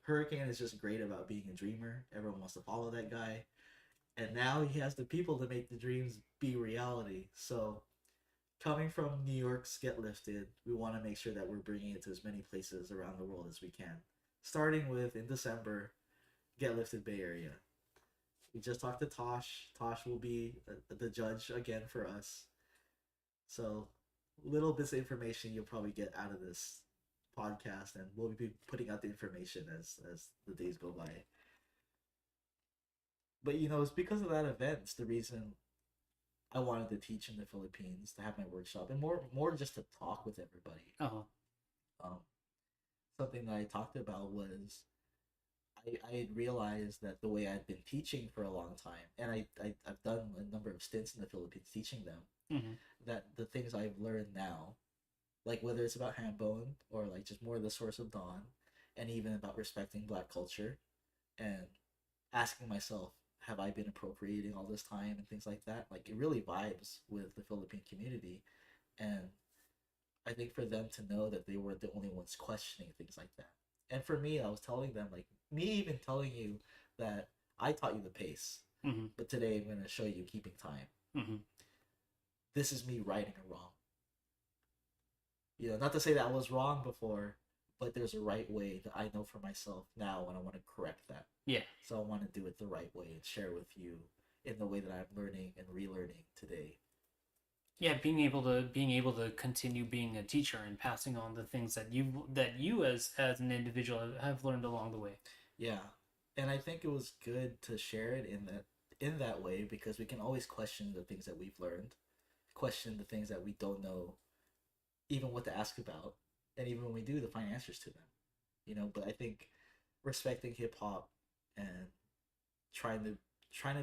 Hurricane is just great about being a dreamer. Everyone wants to follow that guy. And now he has the people to make the dreams be reality. So coming from New York's Get Lifted, we want to make sure that we're bringing it to as many places around the world as we can. Starting with, in December, Get Lifted Bay Area. We just talked to Tosh. Tosh will be the judge again for us. So, little bits of information you'll probably get out of this podcast, and we'll be putting out the information as the days go by. But it's because of that event. It's the reason I wanted to teach in the Philippines, to have my workshop, and more just to talk with everybody. Something that I talked about was I had realized that the way I'd been teaching for a long time, and I've done a number of stints in the Philippines teaching them, that the things I've learned now, like whether it's about Hambone or like just more the source of dawn, and even about respecting Black culture, and asking myself, have I been appropriating all this time and things like that? Like, it really vibes with the Philippine community, and I think for them to know that they weren't the only ones questioning things like that. And for me, I was telling them, like, me even telling you that I taught you the pace, but today I'm going to show you keeping time. This is me righting a wrong. Not to say that I was wrong before, but there's a right way that I know for myself now, and I want to correct that. Yeah. So I want to do it the right way and share with you in the way that I'm learning and relearning today. Yeah, being able to continue being a teacher and passing on the things that you as an individual have learned along the way. Yeah, and I think it was good to share it in that way, because we can always question the things that we've learned, question the things that we don't know, even what to ask about, and even when we do, to find answers to them. But I think respecting hip hop and trying to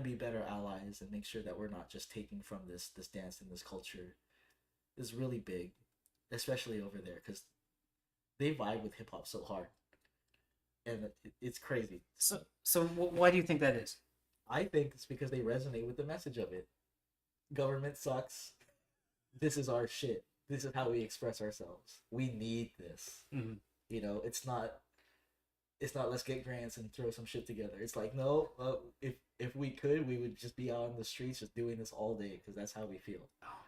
be better allies and make sure that we're not just taking from this dance and this culture is really big, especially over there, because they vibe with hip hop so hard, and it's crazy. So why do you think that is? I think it's because they resonate with the message of it. Government sucks. This is our shit. This is how we express ourselves. We need this. It's not let's get grants and throw some shit together. It's like, no, if we could, we would just be out on the streets just doing this all day, because that's how we feel. Oh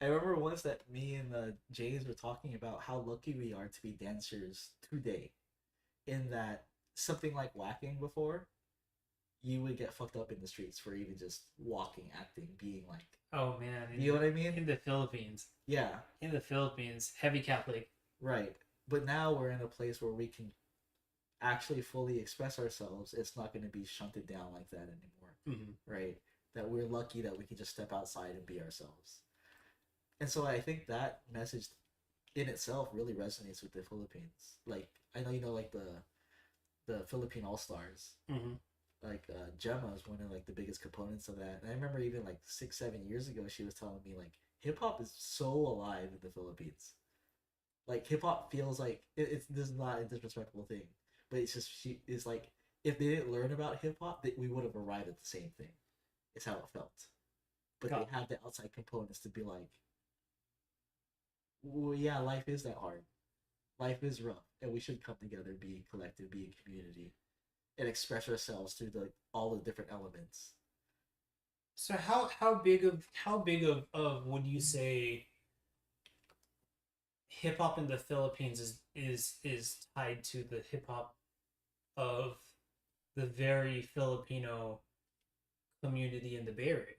man, I remember once that me and James were talking about how lucky we are to be dancers today, in that something like whacking before, you would get fucked up in the streets for even just walking, acting, being like. Oh man, you know what I mean? In the Philippines. Yeah. In the Philippines, heavy Catholic. Right. But now we're in a place where we can actually fully express ourselves. It's not going to be shunted down like that anymore. Right? That we're lucky that we can just step outside and be ourselves. And so I think that message in itself really resonates with the Philippines. Like, I know like the Philippine All-Stars. Like Gemma is one of like the biggest components of that. And I remember even like 6-7 years ago, she was telling me like hip hop is so alive in the Philippines. Like, hip hop feels like this is not a disrespectful thing, but it's just, she is like, if they didn't learn about hip hop, we would have arrived at the same thing. It's how it felt. But they have the outside components to be like, well, yeah, life is that hard. Life is rough, and we should come together, be a collective, be a community, and express ourselves through all the different elements. So how big of would you say hip hop in the Philippines is tied to the hip hop of the very Filipino community in the Bay Area?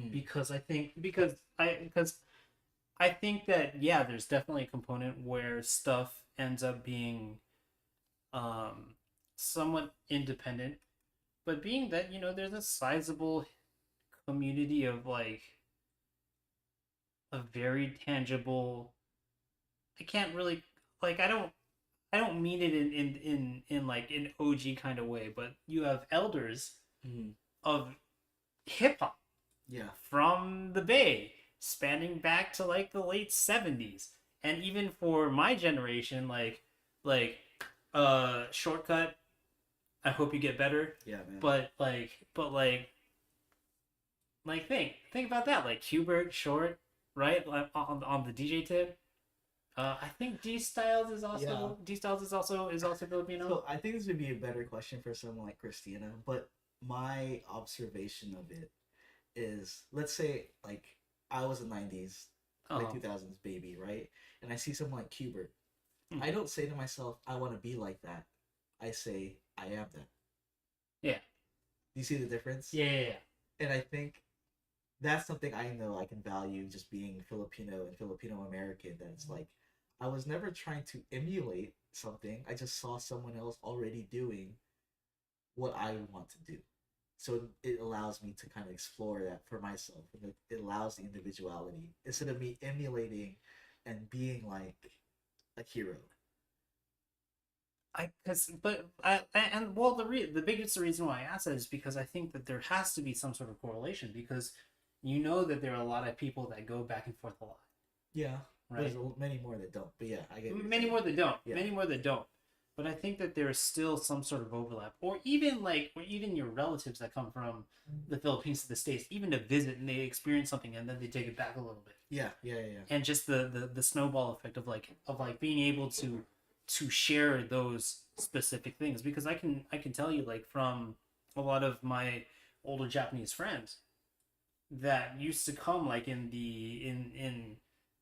Because I think that, yeah, there's definitely a component where stuff ends up being somewhat independent, but being that, there's a sizable community of like a very tangible, I can't really, like, I don't mean it in like an OG kind of way, but you have elders of hip hop, from the Bay, spanning back to like the late 70s, and even for my generation, like Shortcut, I hope you get better. Yeah, man. But think about that, like Hubert, Short, right? On the DJ tip. I think D Styles is also Filipino. So I think this would be a better question for someone like Christina, but my observation of it is, let's say like I was a 90s, like 2000s baby, right? And I see someone like Hubert. I don't say to myself, I want to be like that. I say, I am that. Yeah. Do you see the difference? Yeah. And I think that's something I know I can value just being Filipino and Filipino American. That it's like I was never trying to emulate something. I just saw someone else already doing what I want to do. So it allows me to kind of explore that for myself. And it allows the individuality instead of me emulating and being like a hero. The biggest reason why I ask that is because I think that there has to be some sort of correlation, because you know that there are a lot of people that go back and forth a lot. Yeah, right. There's many more that don't, but yeah, I get many more that don't. Yeah. Many more that don't. But I think that there is still some sort of overlap, or even your relatives that come from the Philippines to the States, even to visit, and they experience something and then they take it back a little bit. Yeah. And just the snowball effect of being able to share those specific things, because I can tell you, like, from a lot of my older Japanese friends that used to come, like, in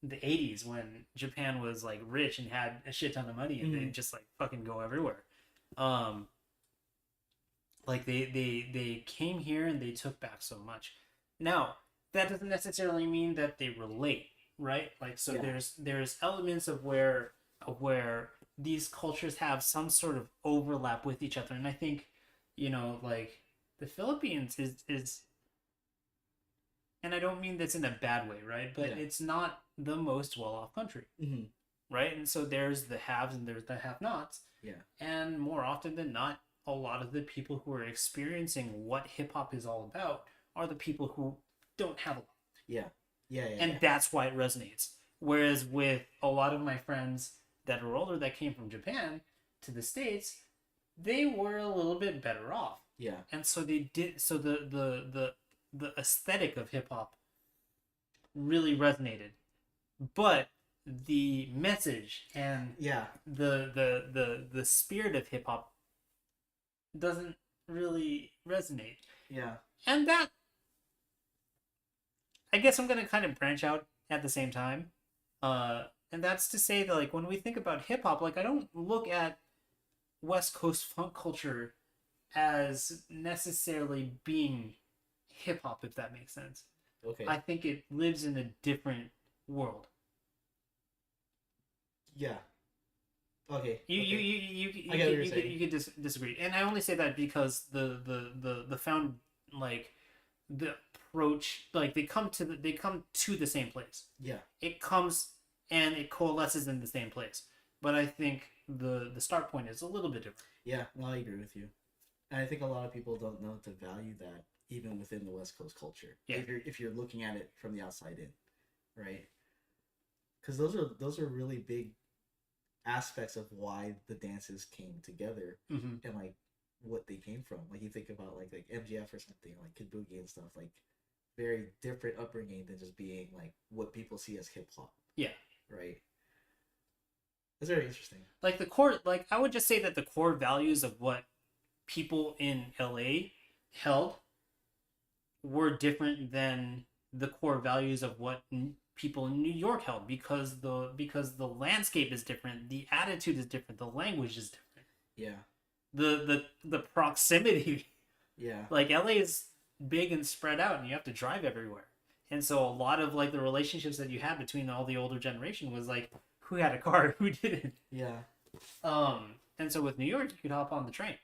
the 80s when Japan was like rich and had a shit ton of money, and they'd just like fucking go everywhere. Like they came here and they took back so much. Now, that doesn't necessarily mean that they relate, right? Like, so there's elements of where these cultures have some sort of overlap with each other. And I think, like, the Philippines is and I don't mean this in a bad way, right? But it's not the most well-off country, right? And so there's the haves and there's the have-nots. Yeah. And more often than not, a lot of the people who are experiencing what hip-hop is all about are the people who don't have a lot. Yeah. And that's why it resonates. Whereas with a lot of my friends that are older that came from Japan to the States, they were a little bit better off. Yeah. And so they did. So the aesthetic of hip hop really resonated, but the message and the spirit of hip hop doesn't really resonate. Yeah. And that, I guess I'm gonna kind of branch out at the same time. And that's to say that, like, when we think about hip hop, like, I don't look at West Coast funk culture as necessarily being hip hop, if that makes sense. Okay. I think it lives in a different world. Yeah. Okay. You could disagree, and I only say that because the found, like, the approach, like, they come to the same place. Yeah. It comes and it coalesces in the same place, but I think the start point is a little bit different. Yeah, no, I agree with you. And I think a lot of people don't know to value that even within the West Coast culture. Yeah. If you're looking at it from the outside in, right? Because those are really big aspects of why the dances came together, and like what they came from. Like, you think about like MGF or something, like Kid Boogie and stuff, like very different upbringing than just being like what people see as hip hop. Yeah. Right. It's very interesting. Like, the core, like, I would just say that the core values of what people in LA held were different than the core values of what people in New York held, because the landscape is different, the attitude is different, the language is different. Yeah. The proximity. Yeah. Like, LA is big and spread out, and you have to drive everywhere. And so a lot of, like, the relationships that you had between all the older generation was like, who had a car, who didn't. Yeah. And so with New York, you could hop on the train.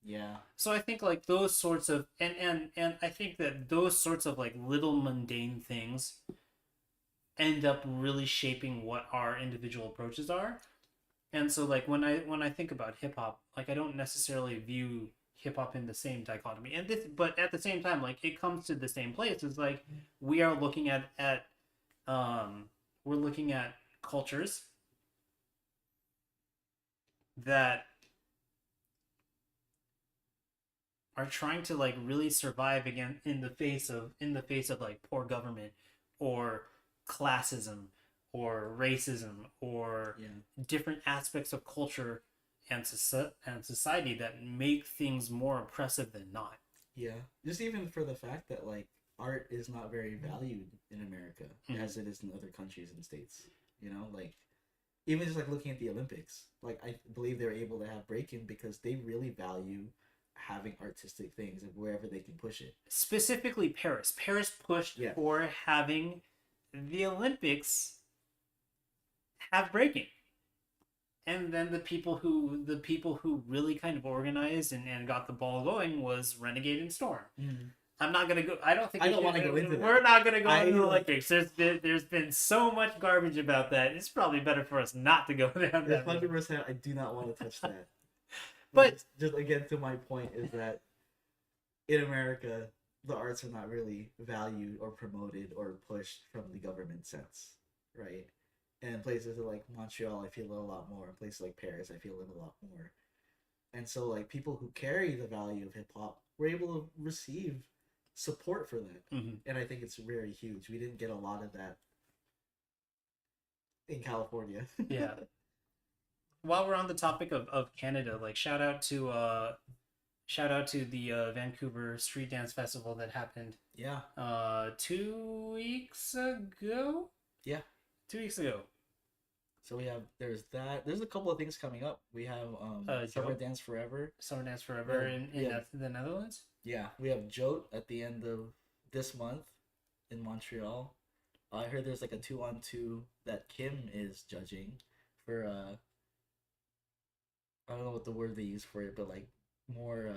Yeah. So I think, like, those sorts of and I think that those sorts of, like, little mundane things end up really shaping what our individual approaches are. And so, like, when I think about hip hop, like, I don't necessarily view hip hop in the same dichotomy. But at the same time, like, it comes to the same place. It's like we are looking at we're looking at cultures that are trying to, like, really survive again in the face of like poor government or classism or racism or different aspects of culture and society that make things more oppressive than not. Yeah, just even for the fact that, like, art is not very valued in America as it is in other countries and states. You know, like, even just like looking at the Olympics, like, I believe they're able to have break-in because they really value having artistic things and wherever they can push it. Specifically Paris. Paris pushed for having the Olympics have breaking. And then the people who really kind of organized and got the ball going was Renegade and Storm. I'm not gonna go. I don't want to go into that. We're not gonna go into the Olympics. There's been so much garbage about that. It's probably better for us not to go down that. 100%. I do not want to touch that. But just again, to my point is that in America, the arts are not really valued or promoted or pushed from the government sense, right? And places like Montreal, I feel a lot more. In places like Paris, I feel it a lot more. And so, like, people who carry the value of hip hop were able to receive support for that. And I think it's very huge. We didn't get a lot of that in California. Yeah. While we're on the topic of Canada, like, shout out to the Vancouver Street Dance Festival that happened. 2 weeks ago. 2 weeks ago. So there's that. There's a couple of things coming up. We have Summer Dance Forever. Summer Dance Forever in the Netherlands. Yeah, we have Jote at the end of this month in Montreal. I heard there's like a 2-on-2 that Kim is judging for I don't know what the word they use for it, but like more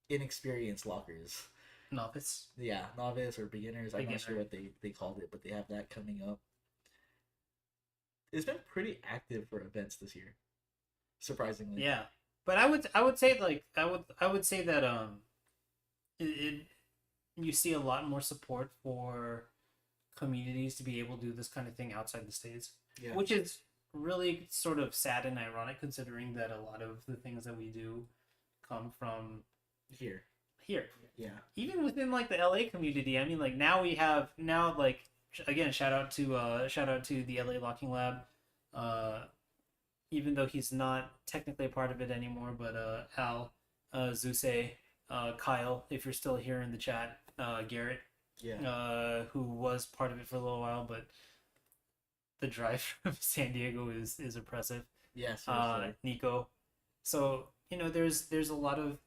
inexperienced lockers. Novice. Yeah, novice or beginners. I'm not sure what they called it, but they have that coming up. It's been pretty active for events this year, surprisingly. Yeah, but I would say like I would say that you see a lot more support for communities to be able to do this kind of thing outside the States, which is really sort of sad and ironic considering that a lot of the things that we do come from here. Yeah. Even within like the LA community, I mean, like now like again, shout out to the LA Locking Lab. Even though he's not technically a part of it anymore, but Al, Zuse, Kyle, if you're still here in the chat, Garrett, who was part of it for a little while, but the drive from San Diego is oppressive. Yes. Nico. So there's a lot of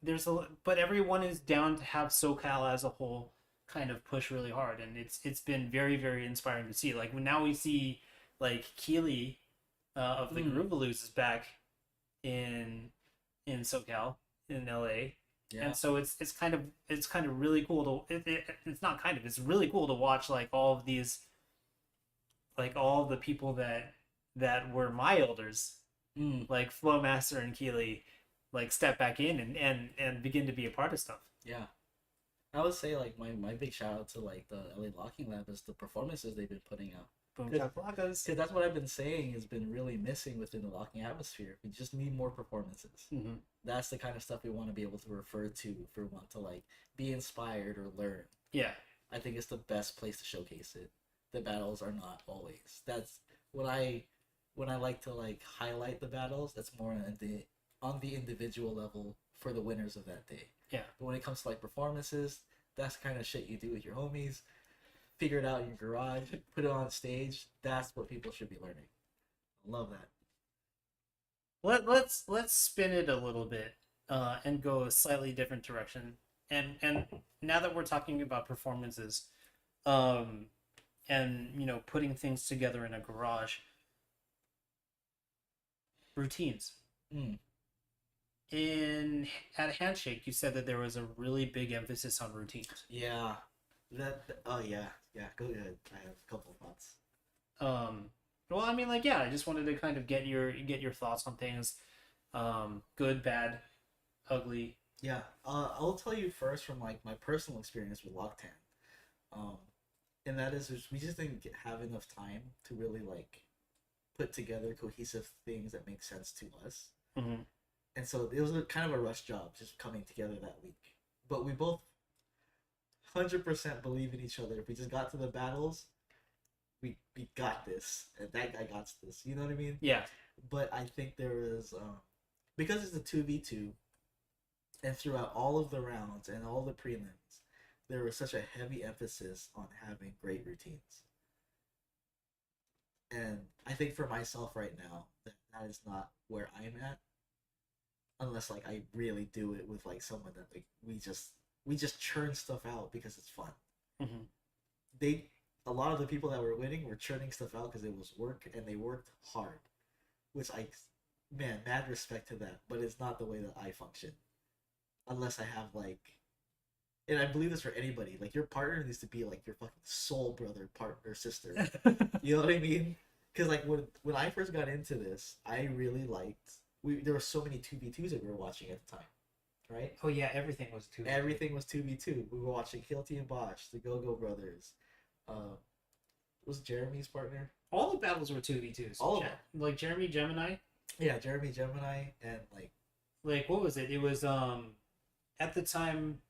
but everyone is down to have SoCal as a whole kind of push really hard, and it's been very, very inspiring to see. Like now we see like Keely of the Groovaloos is back in SoCal in LA, and so it's kind of really cool to it's not kind of it's really cool to watch like all of these like all the people that were my elders like Flowmaster and Keely like step back in and begin to be a part of stuff. Yeah. I would say like my big shout out to like the LA Locking Lab is the performances they've been putting out. Boom Chakalacas. Because that's what I've been saying has been really missing within the locking atmosphere. We just need more performances. That's the kind of stuff we want to be able to refer to if we want to like be inspired or learn. Yeah. I think it's the best place to showcase it. The battles are not always. That's when I like to like highlight the battles. That's more on the individual level for the winners of that day. Yeah. But when it comes to like performances, that's the kind of shit you do with your homies. Figure it out in your garage, put it on stage. That's what people should be learning. Love that. Let's spin it a little bit and go a slightly different direction. And now that we're talking about performances, and putting things together in a garage, routines. At Handshake, you said that there was a really big emphasis on routines. Yeah. Yeah. Go ahead. I have a couple of thoughts. Well, I mean, like, I just wanted to kind of get your thoughts on things, good, bad, ugly. Yeah. I'll tell you first from like my personal experience with Locktan. And that is we just didn't have enough time to really like put together cohesive things that make sense to us. And so it was kind of a rush job just coming together that week. But we both 100% believe in each other. If we just got to the battles, we got this. And that guy got this. You know what I mean? Yeah. But I think there was, because it's a 2v2, and throughout all of the rounds and all the prelims, there was such a heavy emphasis on having great routines. And I think for myself right now, that is not where I'm at. unless like I really do it with like someone that like we just churn stuff out because it's fun. Mm-hmm. They a lot of the people that were winning were churning stuff out because it was work and they worked hard, which I man mad respect to that, but it's not the way that I function unless I have like, and I believe this for anybody, like your partner needs to be like your fucking soul brother, partner, sister. You know what I mean? Because like when I first got into this, I really liked there were so many 2v2s that we were watching at the time, right? Oh yeah, everything was 2v2. Everything was 2v2. We were watching Kilty and Bosch, the Go Go Brothers. Was Jeremy's partner? All the battles were 2v2s. All of them. Like Jeremy Gemini. Yeah, Jeremy Gemini and like what was it? It was at the time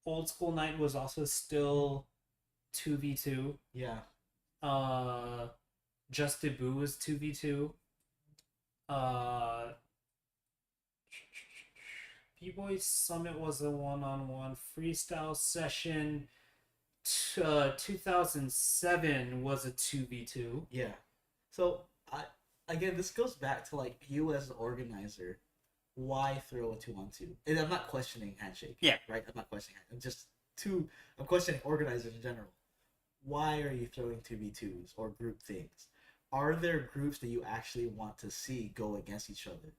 Old School Night was also still 2v2. Yeah. Just Debut was 2v2. B-Boy Summit was a 1-on-1. Freestyle Session 2007 was a 2v2. Yeah. So again, this goes back to like you as an organizer. Why throw a 2-on-2? And I'm not questioning Handshake. Yeah. Right. I'm not questioning. I'm questioning organizers in general. Why are you throwing 2v2s or group things? Are there groups that you actually want to see go against each other?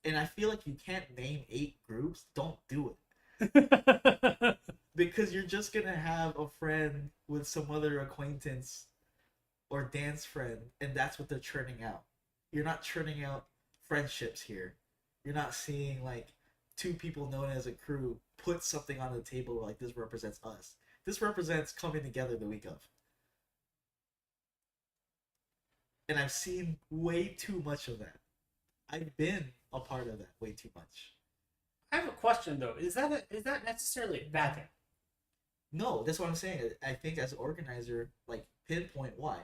And I feel like you can't name 8 groups. Don't do it. Because you're just going to have a friend with some other acquaintance or dance friend, and that's what they're churning out. You're not churning out friendships here. You're not seeing like 2 people known as a crew put something on the table like this represents us. This represents coming together the week of. And I've seen way too much of that. I've been a part of that way too much. I have a question though. Is that necessarily a bad thing? No, that's what I'm saying. I think as an organizer, like pinpoint why.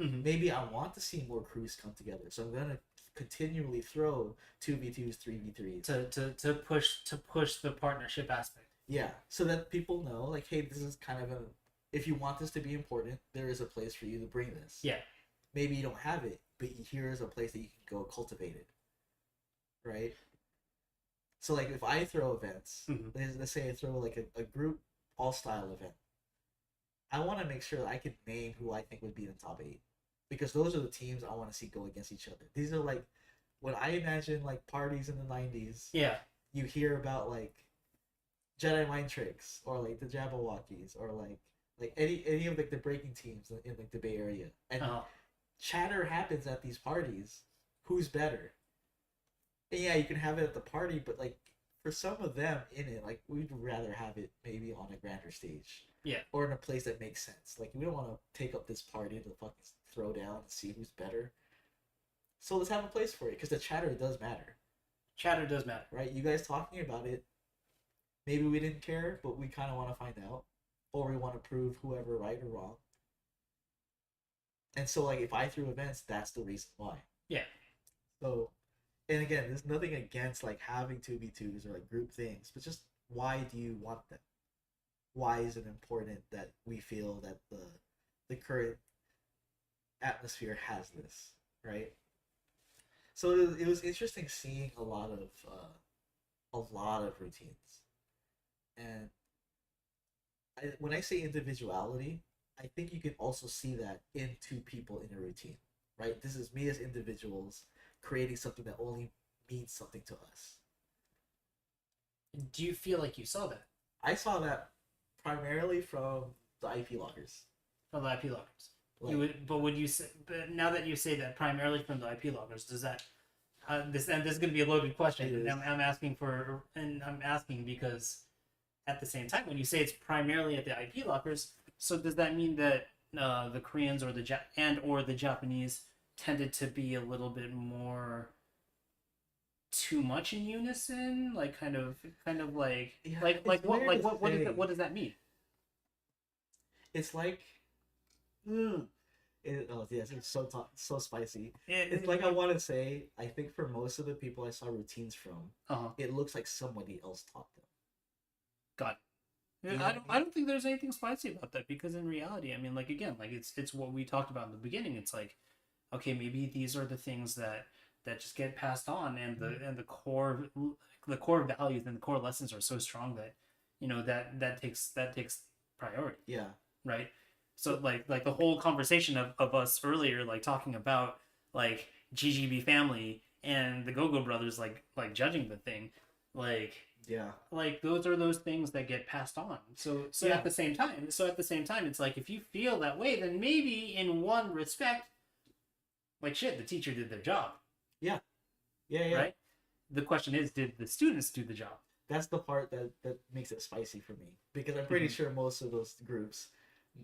Mm-hmm. Maybe I want to see more crews come together, so I'm gonna continually throw 2v2s, 3v3s to push the partnership aspect. Yeah, so that people know, like, hey, this is kind of a. If you want this to be important, there is a place for you to bring this. Yeah. Maybe you don't have it, but here is a place that you can go cultivate it. Right? So, like, if I throw events, let's say I throw, like, a group all-style event, I want to make sure that I can name who I think would be in the top 8. Because those are the teams I want to see go against each other. These are, like, when I imagine, like, parties in the 90s, yeah, you hear about, like, Jedi Mind Tricks, or, like, the Jabberwockies, or, like any of, like, the breaking teams in like, the Bay Area. And chatter happens at these parties. Who's better? And yeah, you can have it at the party, but, like, for some of them in it, like, we'd rather have it maybe on a grander stage. Yeah. Or in a place that makes sense. Like, we don't want to take up this party to fucking throw down and see who's better. So let's have a place for it, because the chatter does matter. Chatter does matter. Right? You guys talking about it, maybe we didn't care, but we kind of want to find out. Or we want to prove whoever right or wrong. And so, like, if I threw events, that's the reason why. Yeah. So, and again, there's nothing against, like, having 2v2s or, like, group things, but just why do you want them? Why is it important that we feel that the current atmosphere has this, right? So it was interesting seeing a lot of routines. And when I say individuality, I think you can also see that in 2 people in a routine, right? This is me as individuals creating something that only means something to us. Do you feel like you saw that? I saw that primarily from the IP loggers. From the IP loggers. Like, but now that you say that primarily from the IP loggers, does that this is going to be a loaded question, and I'm asking because at the same time, when you say it's primarily at the IP lockers, so does that mean that the Koreans or the Japanese tended to be a little bit more too much in unison, like kind of like yeah, what does that mean? It's like it's so spicy. It's like I want to say, I think for most of the people I saw routines from, it looks like somebody else taught them. Got it. I don't think there's anything spicy about that, because in reality, I mean, like, again, like it's what we talked about in the beginning. It's like, okay, maybe these are the things that that just get passed on, and the core values and the core lessons are so strong that that takes priority. Yeah. Right. So like the whole conversation of us earlier, like talking about like GGB family and the Go-Go Brothers, like judging the thing, like yeah, like those are those things that get passed on. So at the same time, it's like, if you feel that way, then maybe in one respect, like, shit, the teacher did their job. Yeah. Right. The question is, did the students do the job? That's the part that makes it spicy for me, because I'm pretty sure most of those groups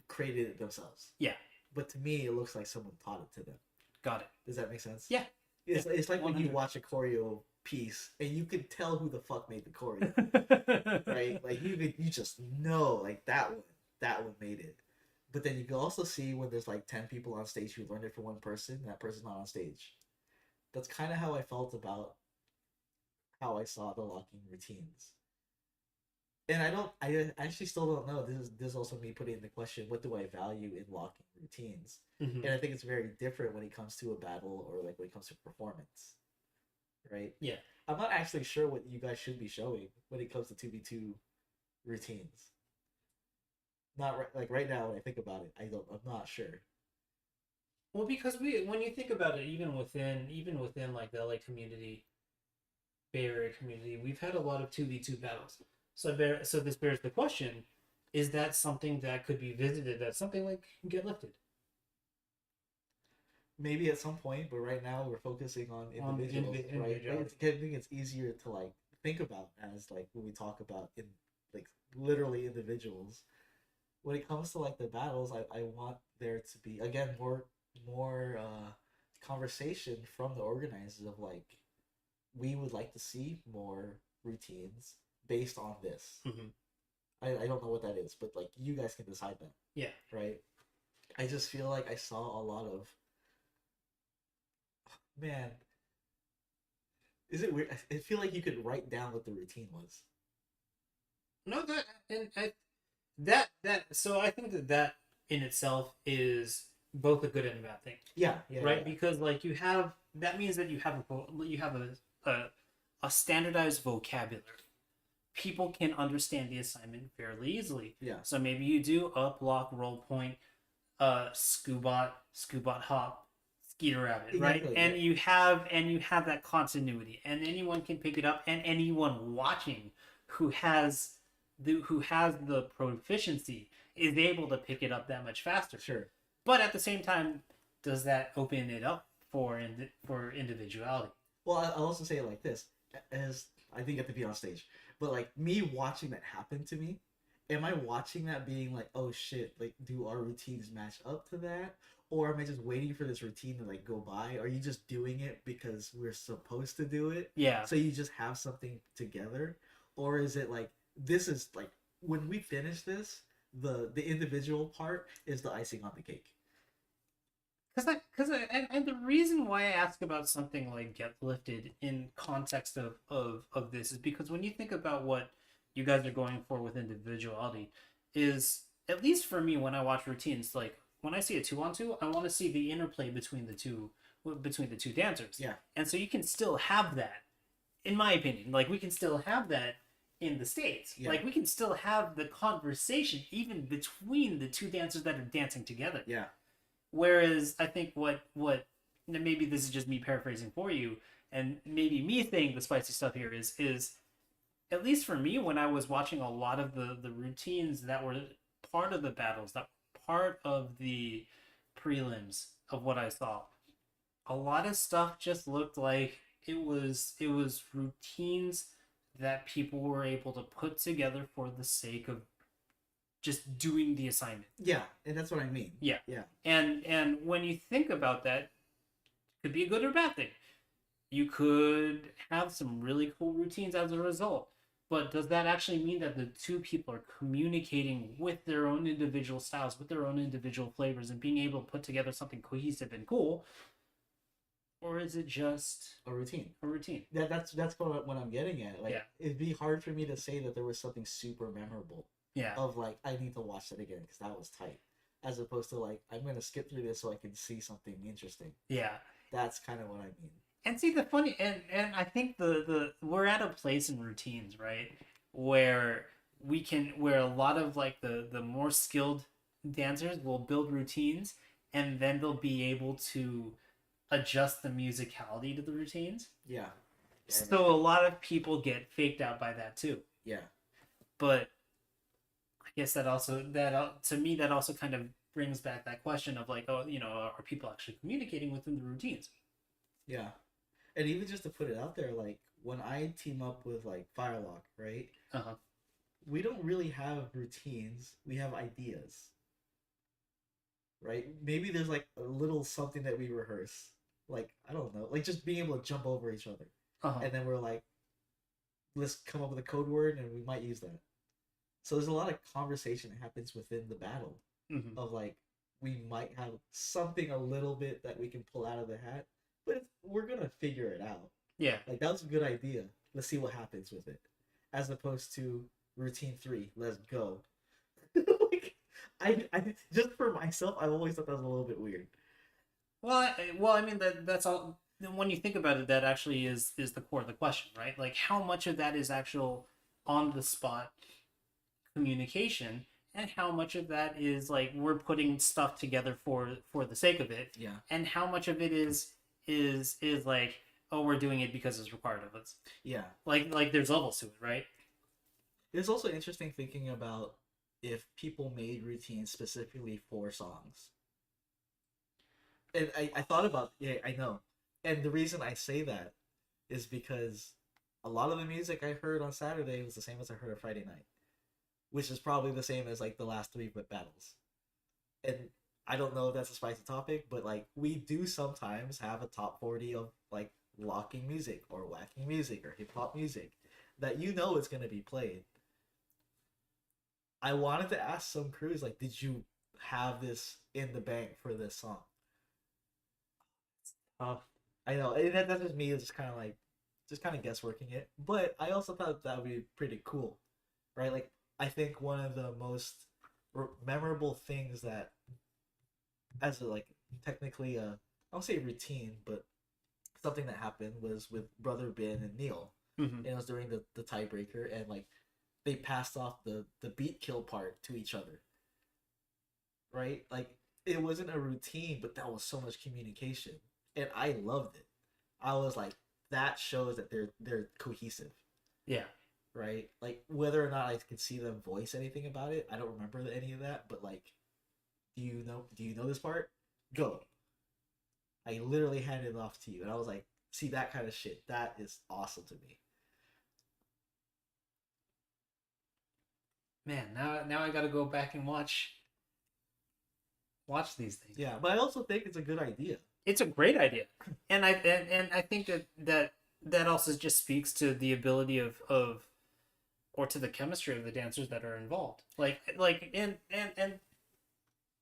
created it themselves. Yeah. But to me, it looks like someone taught it to them. Got it. Does that make sense? Yeah. It's like 100. When you watch a choreo piece and you can tell who the fuck made the choreo, right? Like you just know, like that one made it. But then you can also see when there's like 10 people on stage who learned it from one person, that person's not on stage. That's kind of how I felt about how I saw the locking routines. And I actually still don't know. This is also me putting in the question, what do I value in locking routines? Mm-hmm. And I think it's very different when it comes to a battle, or like when it comes to performance. Right? Yeah. I'm not actually sure what you guys should be showing when it comes to 2v2 routines. Not right now when I think about it, I'm not sure. Well, because when you think about it, even within like the LA community, Bay Area community, we've had a lot of 2v2 battles. So this bears the question: is that something that could be visited at something like Get Lifted? Maybe at some point, but right now we're focusing on individuals, right? I think it's easier to like think about as like when we talk about in like literally individuals. When it comes to like the battles, I want there to be, again, more conversation from the organizers of like, we would like to see more routines based on this. Mm-hmm. I don't know what that is, but like you guys can decide that. Yeah. Right. I just feel like I saw a lot of, man. Is it weird? I feel like you could write down what the routine was. No, so I think that in itself is both a good and a bad thing. Yeah. Right. Yeah. Because like that means that you have a standardized vocabulary. People can understand the assignment fairly easily. Yeah. So maybe you do up, lock, roll point, Scubot hop, Skeeter Rabbit, right? Exactly, and you have that continuity, and anyone can pick it up, and anyone watching who has the proficiency is able to pick it up that much faster. Sure. But at the same time, does that open it up for individuality? Well, I'll also say it like this, as I didn't get to be on stage, but like me watching that happen to me, am I watching that being like, oh shit, like do our routines match up to that? Or am I just waiting for this routine to like go by? Are you just doing it because we're supposed to do it? Yeah. So you just have something together? Or is it like, this is like, when we finish this, the individual part is the icing on the cake? And the reason why I ask about something like Get Lifted in context of this is because when you think about what you guys are going for with individuality, is, at least for me, when I watch routines, like when I see a 2-on-2, I want to see the interplay between the two dancers. Yeah. And so you can still have that, in my opinion. Like, we can still have that in the States. Yeah. Like, we can still have the conversation even between the two dancers that are dancing together. Yeah. Whereas I think what maybe this is just me paraphrasing for you, and maybe me saying the spicy stuff here is at least for me, when I was watching a lot of the routines that were part of the battles, that part of the prelims of what I saw, a lot of stuff just looked like it was routines that people were able to put together for the sake of just doing the assignment. Yeah, and that's what I mean. Yeah. Yeah. And when you think about that, it could be a good or bad thing. You could have some really cool routines as a result. But does that actually mean that the two people are communicating with their own individual styles, with their own individual flavors, and being able to put together something cohesive and cool? Or is it just a routine? A routine. That's what I'm getting at. Like, it'd be hard for me to say that there was something super memorable. Yeah. Of like, I need to watch that again because that was tight, as opposed to like, I'm gonna skip through this so I can see something interesting. Yeah. That's kind of what I mean. And see the funny and I think the we're at a place in routines, right? Where where a lot of like the more skilled dancers will build routines and then they'll be able to adjust the musicality to the routines. Yeah. So a lot of people get faked out by that too. Yeah. But I guess that also that to me that also kind of brings back that question of like, oh, are people actually communicating within the routines? Yeah. And even just to put it out there, like when I team up with like Firelock, right? Uh-huh. We don't really have routines. We have ideas. Right? Maybe there's like a little something that we rehearse. Like, I don't know, like just being able to jump over each other. And then we're like, let's come up with a code word and we might use that. So there's a lot of conversation that happens within the battle of like, we might have something a little bit that we can pull out of the hat, but we're going to figure it out. Yeah. Like, that was a good idea. Let's see what happens with it. As opposed to routine 3, let's go. Like, I just for myself, I've always thought that was a little bit weird. Well, I mean that's all. When you think about it, that actually is the core of the question, right? Like, how much of that is actual on the spot communication, and how much of that is like we're putting stuff together for the sake of it, Yeah. and how much of it is like, oh, we're doing it because it's required of us. Yeah. Like there's levels to it, right? It's also interesting thinking about if people made routines specifically for songs. And I thought about, yeah, I know. And the reason I say that is because a lot of the music I heard on Saturday was the same as I heard on Friday night, which is probably the same as like the last 3 battles. And I don't know if that's a spicy topic, but like we do sometimes have a top 40 of like locking music or whacking music or hip hop music that is going to be played. I wanted to ask some crews, like, did you have this in the bank for this song? I know, and that's just me, just kind of guessworking it. But I also thought that would be pretty cool, right? Like, I think one of the most memorable things that, as a, like, technically I don't say routine, but something that happened was with Brother Ben and Neil. And it was during the tiebreaker, and like they passed off the beat kill part to each other. Right? Like, it wasn't a routine, but that was so much communication. And I loved it. I was like, that shows that they're cohesive. Yeah. Right? Like, whether or not I could see them voice anything about it, I don't remember any of that, but like, do you know this part? Go. I literally handed it off to you, and I was like, see, that kind of shit, that is awesome to me. Man, now I gotta go back and watch these things. Yeah, but I also think it's a good idea. It's a great idea, and I think that also just speaks to the ability of or to the chemistry of the dancers that are involved. And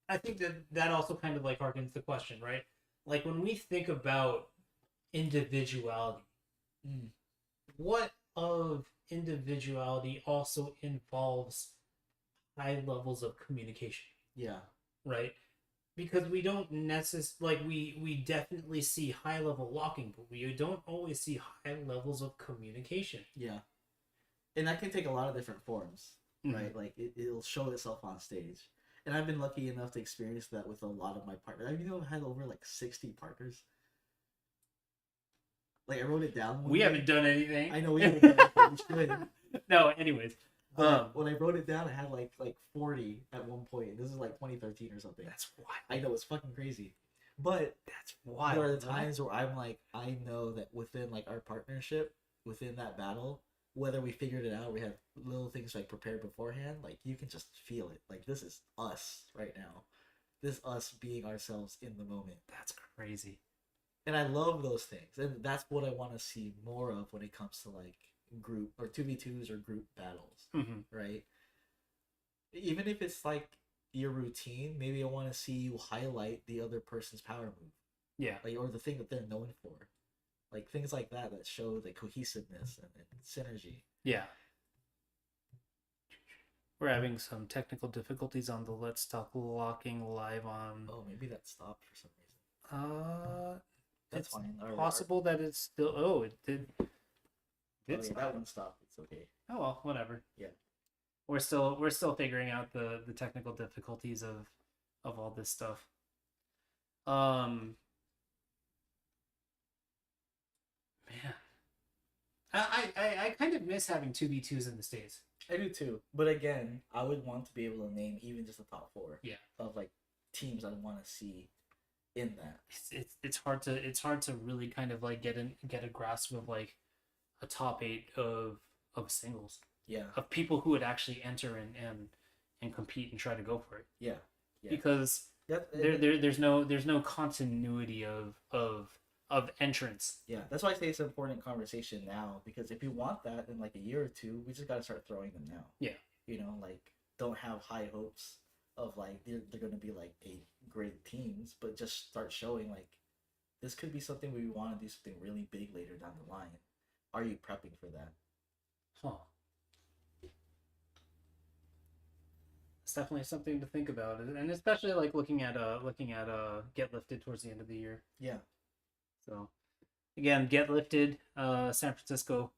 I think that also kind of like harkens the question, right? Like, when we think about individuality, what of individuality also involves high levels of communication? Yeah. Right? Because we don't necessarily, like, we definitely see high level locking, but we don't always see high levels of communication. Yeah. And that can take a lot of different forms, right? Like, it'll show itself on stage. And I've been lucky enough to experience that with a lot of my partners. I've had over like 60 partners. Like, I wrote it down. We haven't done anything. I know we haven't done anything. No, anyways. When I wrote it down, I had like 40 at one point. This is like 2013 or something. That's wild. I know, it's fucking crazy. But that's wild. There are the times where I'm like, I know that within like our partnership, within that battle, whether we figured it out, we have little things like prepared beforehand, like you can just feel it. Like, this is us right now. This is us being ourselves in the moment. That's crazy. And I love those things. And that's what I want to see more of when it comes to like group or 2v2s or group battles. Right? Even if it's like your routine, maybe I want to see you highlight the other person's power move. Yeah. Like, or the thing that they're known for. Like, things like that show the cohesiveness and synergy. Yeah. We're having some technical difficulties on the Let's Talk Locking live on. Oh, maybe that stopped for some reason. That's it's fine. possible that it's still. Oh, it did. That one stopped. It's okay. Oh well, whatever. Yeah. We're still figuring out the technical difficulties of all this stuff. Man, I kind of miss having 2v2s in the States. I do too, but again, I would want to be able to name even just the top 4. Yeah. Of like teams I want to see in that. It's hard to really kind of like get a grasp of like a top 8 of singles. Yeah. Of people who would actually enter and compete and try to go for it. Yeah. Because there's no continuity of entrance. Yeah, that's why I say it's an important conversation now, because if you want that in like a year or two, we just got to start throwing them now. Yeah. Like, don't have high hopes of like they're going to be like 8 great teams, but just start showing like this could be something we want to do something really big later down the line. Are you prepping for that? Huh. It's definitely something to think about, and especially like looking at Get Lifted towards the end of the year. Yeah. So, again, Get Lifted, San Francisco,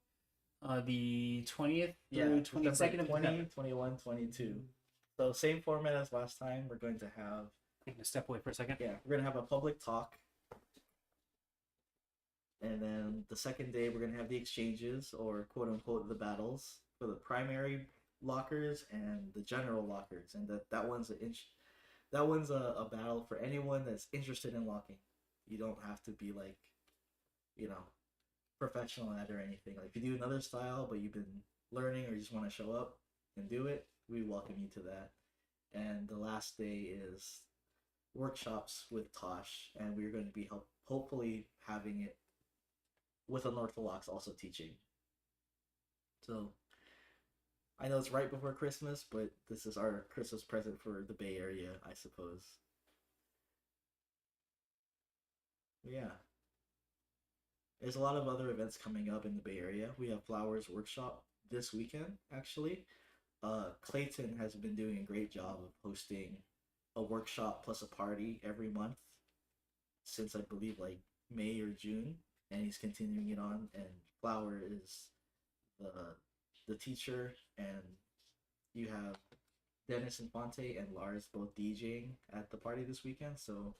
the 20th through 22nd of 20, 21, 22. So same format as last time. We're going to have. I'm gonna step away for a second. Yeah, we're gonna have a public talk, and then the second day we're gonna have the exchanges, or quote unquote the battles, for the primary lockers and the general lockers, and that one's a battle for anyone that's interested in locking. You don't have to be like, professional at it or anything. Like if you do another style but you've been learning or you just want to show up and do it, we welcome you to that. And the last day is workshops with Tosh, and we're going to be hopefully having it with Unorthodox also teaching. So I know it's right before Christmas, but this is our Christmas present for the Bay Area, I suppose. Yeah. There's a lot of other events coming up in the Bay Area. We have Flowers Workshop this weekend, actually. Clayton has been doing a great job of hosting a workshop plus a party every month since I believe like May or June, and he's continuing it on. And Flower is the teacher, and you have Dennis Infante and Lars both DJing at the party this weekend. So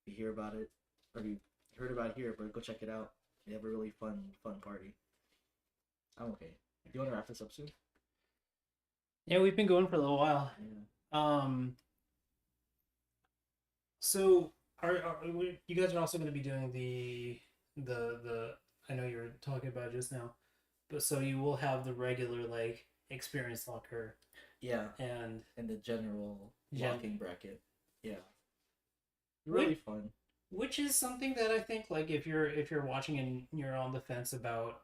if you hear about it, or you heard about it here, but go check it out. They have a really fun party. I'm okay. Do you want to wrap this up soon? Yeah, we've been going for a little while. Yeah. So are you guys are also going to be doing the I know you were talking about it just now, but so you will have the regular like experience locker. Yeah. And the general locking bracket. Yeah. Really fun. Which is something that I think like if you're watching and you're on the fence about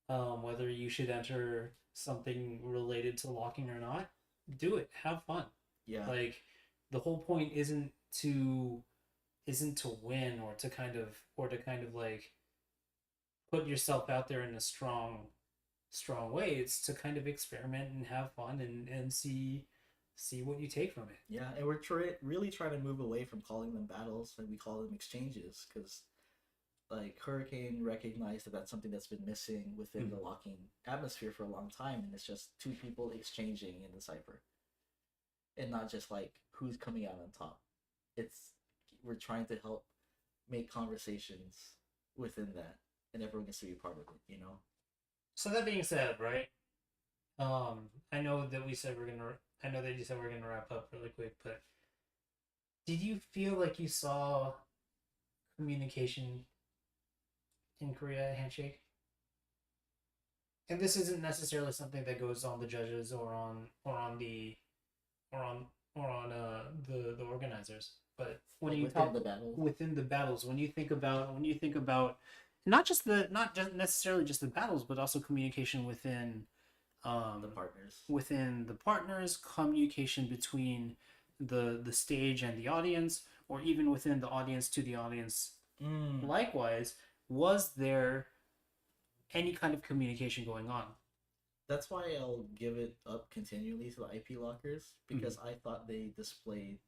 whether you should enter something related to locking or not, do it. Have fun. Yeah. Like the whole point isn't to win or to kind of like put yourself out there in a strong way. It's to kind of experiment and have fun and see what you take from it. Yeah, and we're really trying to move away from calling them battles, and we call them exchanges, because like Hurricane recognized that that's something that's been missing within the locking atmosphere for a long time, and it's just 2 people exchanging in the cipher, and not just like who's coming out on top. We're trying to help make conversations within that, and everyone gets to be part of it. So that being said, right? I know that you said we're gonna wrap up really quick, but did you feel like you saw communication in Korea Handshake? And this isn't necessarily something that goes on the judges or on the organizers, but when you talk within the battles, when you think about not necessarily just the battles, but also communication within the partners, communication between the stage and the audience, or even within the audience to the audience. Likewise, was there any kind of communication going on? That's why I'll give it up continually to the IP lockers, because I thought they displayed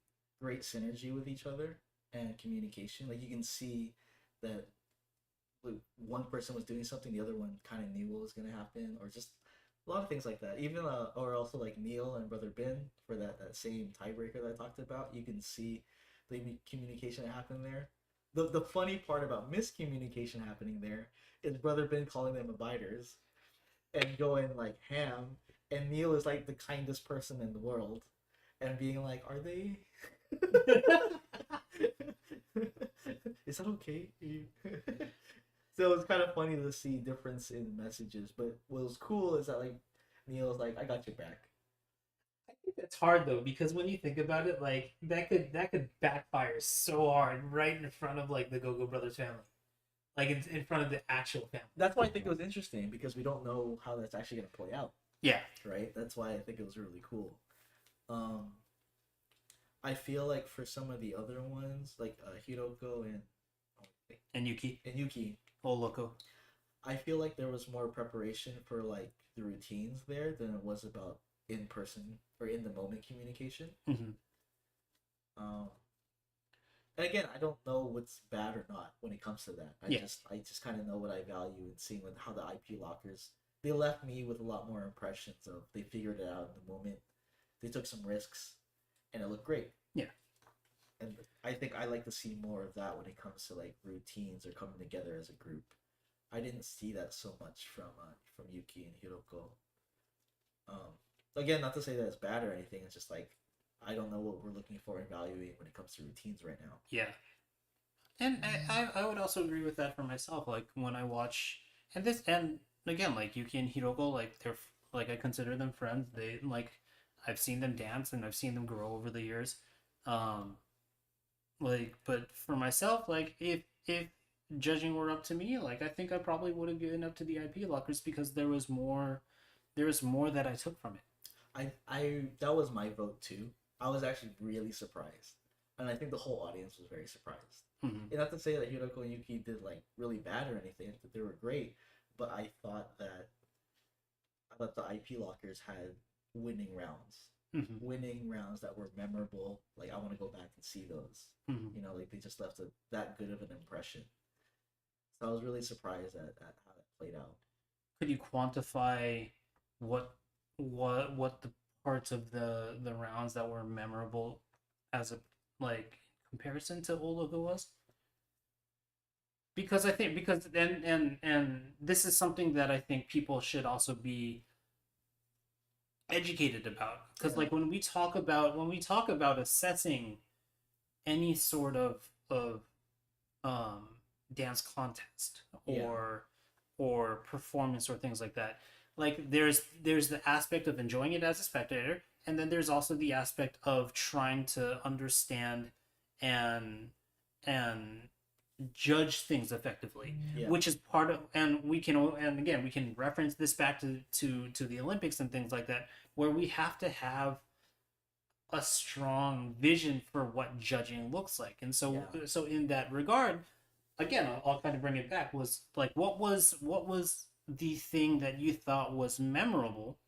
great synergy with each other and communication. Like you can see that one person was doing something, the other one kind of knew what was going to happen, or just a lot of things like that. Even or also like Neil and Brother Ben for that same tiebreaker that I talked about. You can see the communication that happened there. The funny part about miscommunication happening there is Brother Ben calling them abiders and going like ham, and Neil is like the kindest person in the world, and being like, "Are they? Is that okay?" So it's kind of funny to see difference in messages. But what was cool is that like Neil's like, "I got your back." I think that's hard though, because when you think about it, like that could backfire so hard right in front of like the Go-Go Brothers family, like in front of the actual family. That's why I think it was interesting, because we don't know how that's actually going to play out. Yeah. Right. That's why I think it was really cool. I feel like for some of the other ones, like Hiroko and Yuki, Oh Loco, I feel like there was more preparation for like the routines there than it was about in person or in the moment communication. Mm-hmm. And again, I don't know what's bad or not when it comes to that. I just kind of know what I value in seeing how the IP lockers, they left me with a lot more impressions of they figured it out in the moment. They took some risks, and it looked great. Yeah. And I think I like to see more of that when it comes to like routines or coming together as a group. I didn't see that so much from Yuki and Hiroko. Again, not to say that it's bad or anything. It's just like I don't know what we're looking for and evaluating when it comes to routines right now. Yeah, and I would also agree with that for myself. Like when I watch and again, like Yuki and Hiroko, like they're like I consider them friends. They like I've seen them dance and I've seen them grow over the years. Like, but for myself, like if judging were up to me, like I think I probably would have given up to the IP lockers because there was more that I took from it. I that was my vote too. I was actually really surprised, and I think the whole audience was very surprised. Mm-hmm. And not to say that Hiroko and Yuki did like really bad or anything, that they were great, but I thought the IP lockers had winning rounds. Mm-hmm. Winning rounds that were memorable. Like I want to go back and see those. Mm-hmm. You know, like they just left that good of an impression. So I was really surprised at how that played out. Could you quantify what the parts of the rounds that were memorable as a like comparison to Ologo was? Because I think and this is something that I think people should also be educated about, because like when we talk about assessing any sort of dance contest or performance or things like that, like there's the aspect of enjoying it as a spectator, and then there's also the aspect of trying to understand and judge things effectively, which is part of, and we can reference this back to the Olympics and things like that, where we have to have a strong vision for what judging looks like. And so in that regard, again, I'll kind of bring it back, was like what was the thing that you thought was memorable?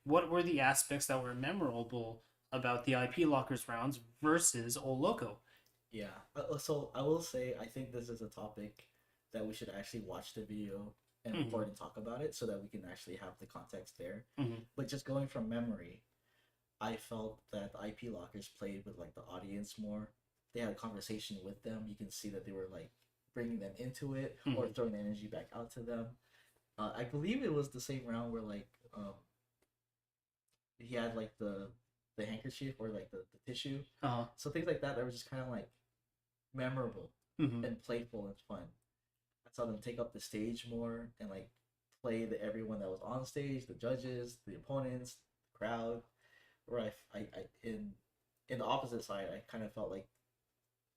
What were the aspects that were memorable about the IP lockers rounds versus Ol Loco? Yeah. So I will say I think this is a topic that we should actually watch the video and record and talk about it so that we can actually have the context there. Mm-hmm. But just going from memory, I felt that the IP lockers played with like the audience more. They had a conversation with them. You can see that they were like bringing them into it or throwing the energy back out to them. I believe it was the same round where like he had like the handkerchief or like the tissue. So things like that were just kind of like memorable and playful and fun. I saw them take up the stage more and like play everyone that was on stage, the judges, the opponents, the crowd. Where I in the opposite side, I kind of felt like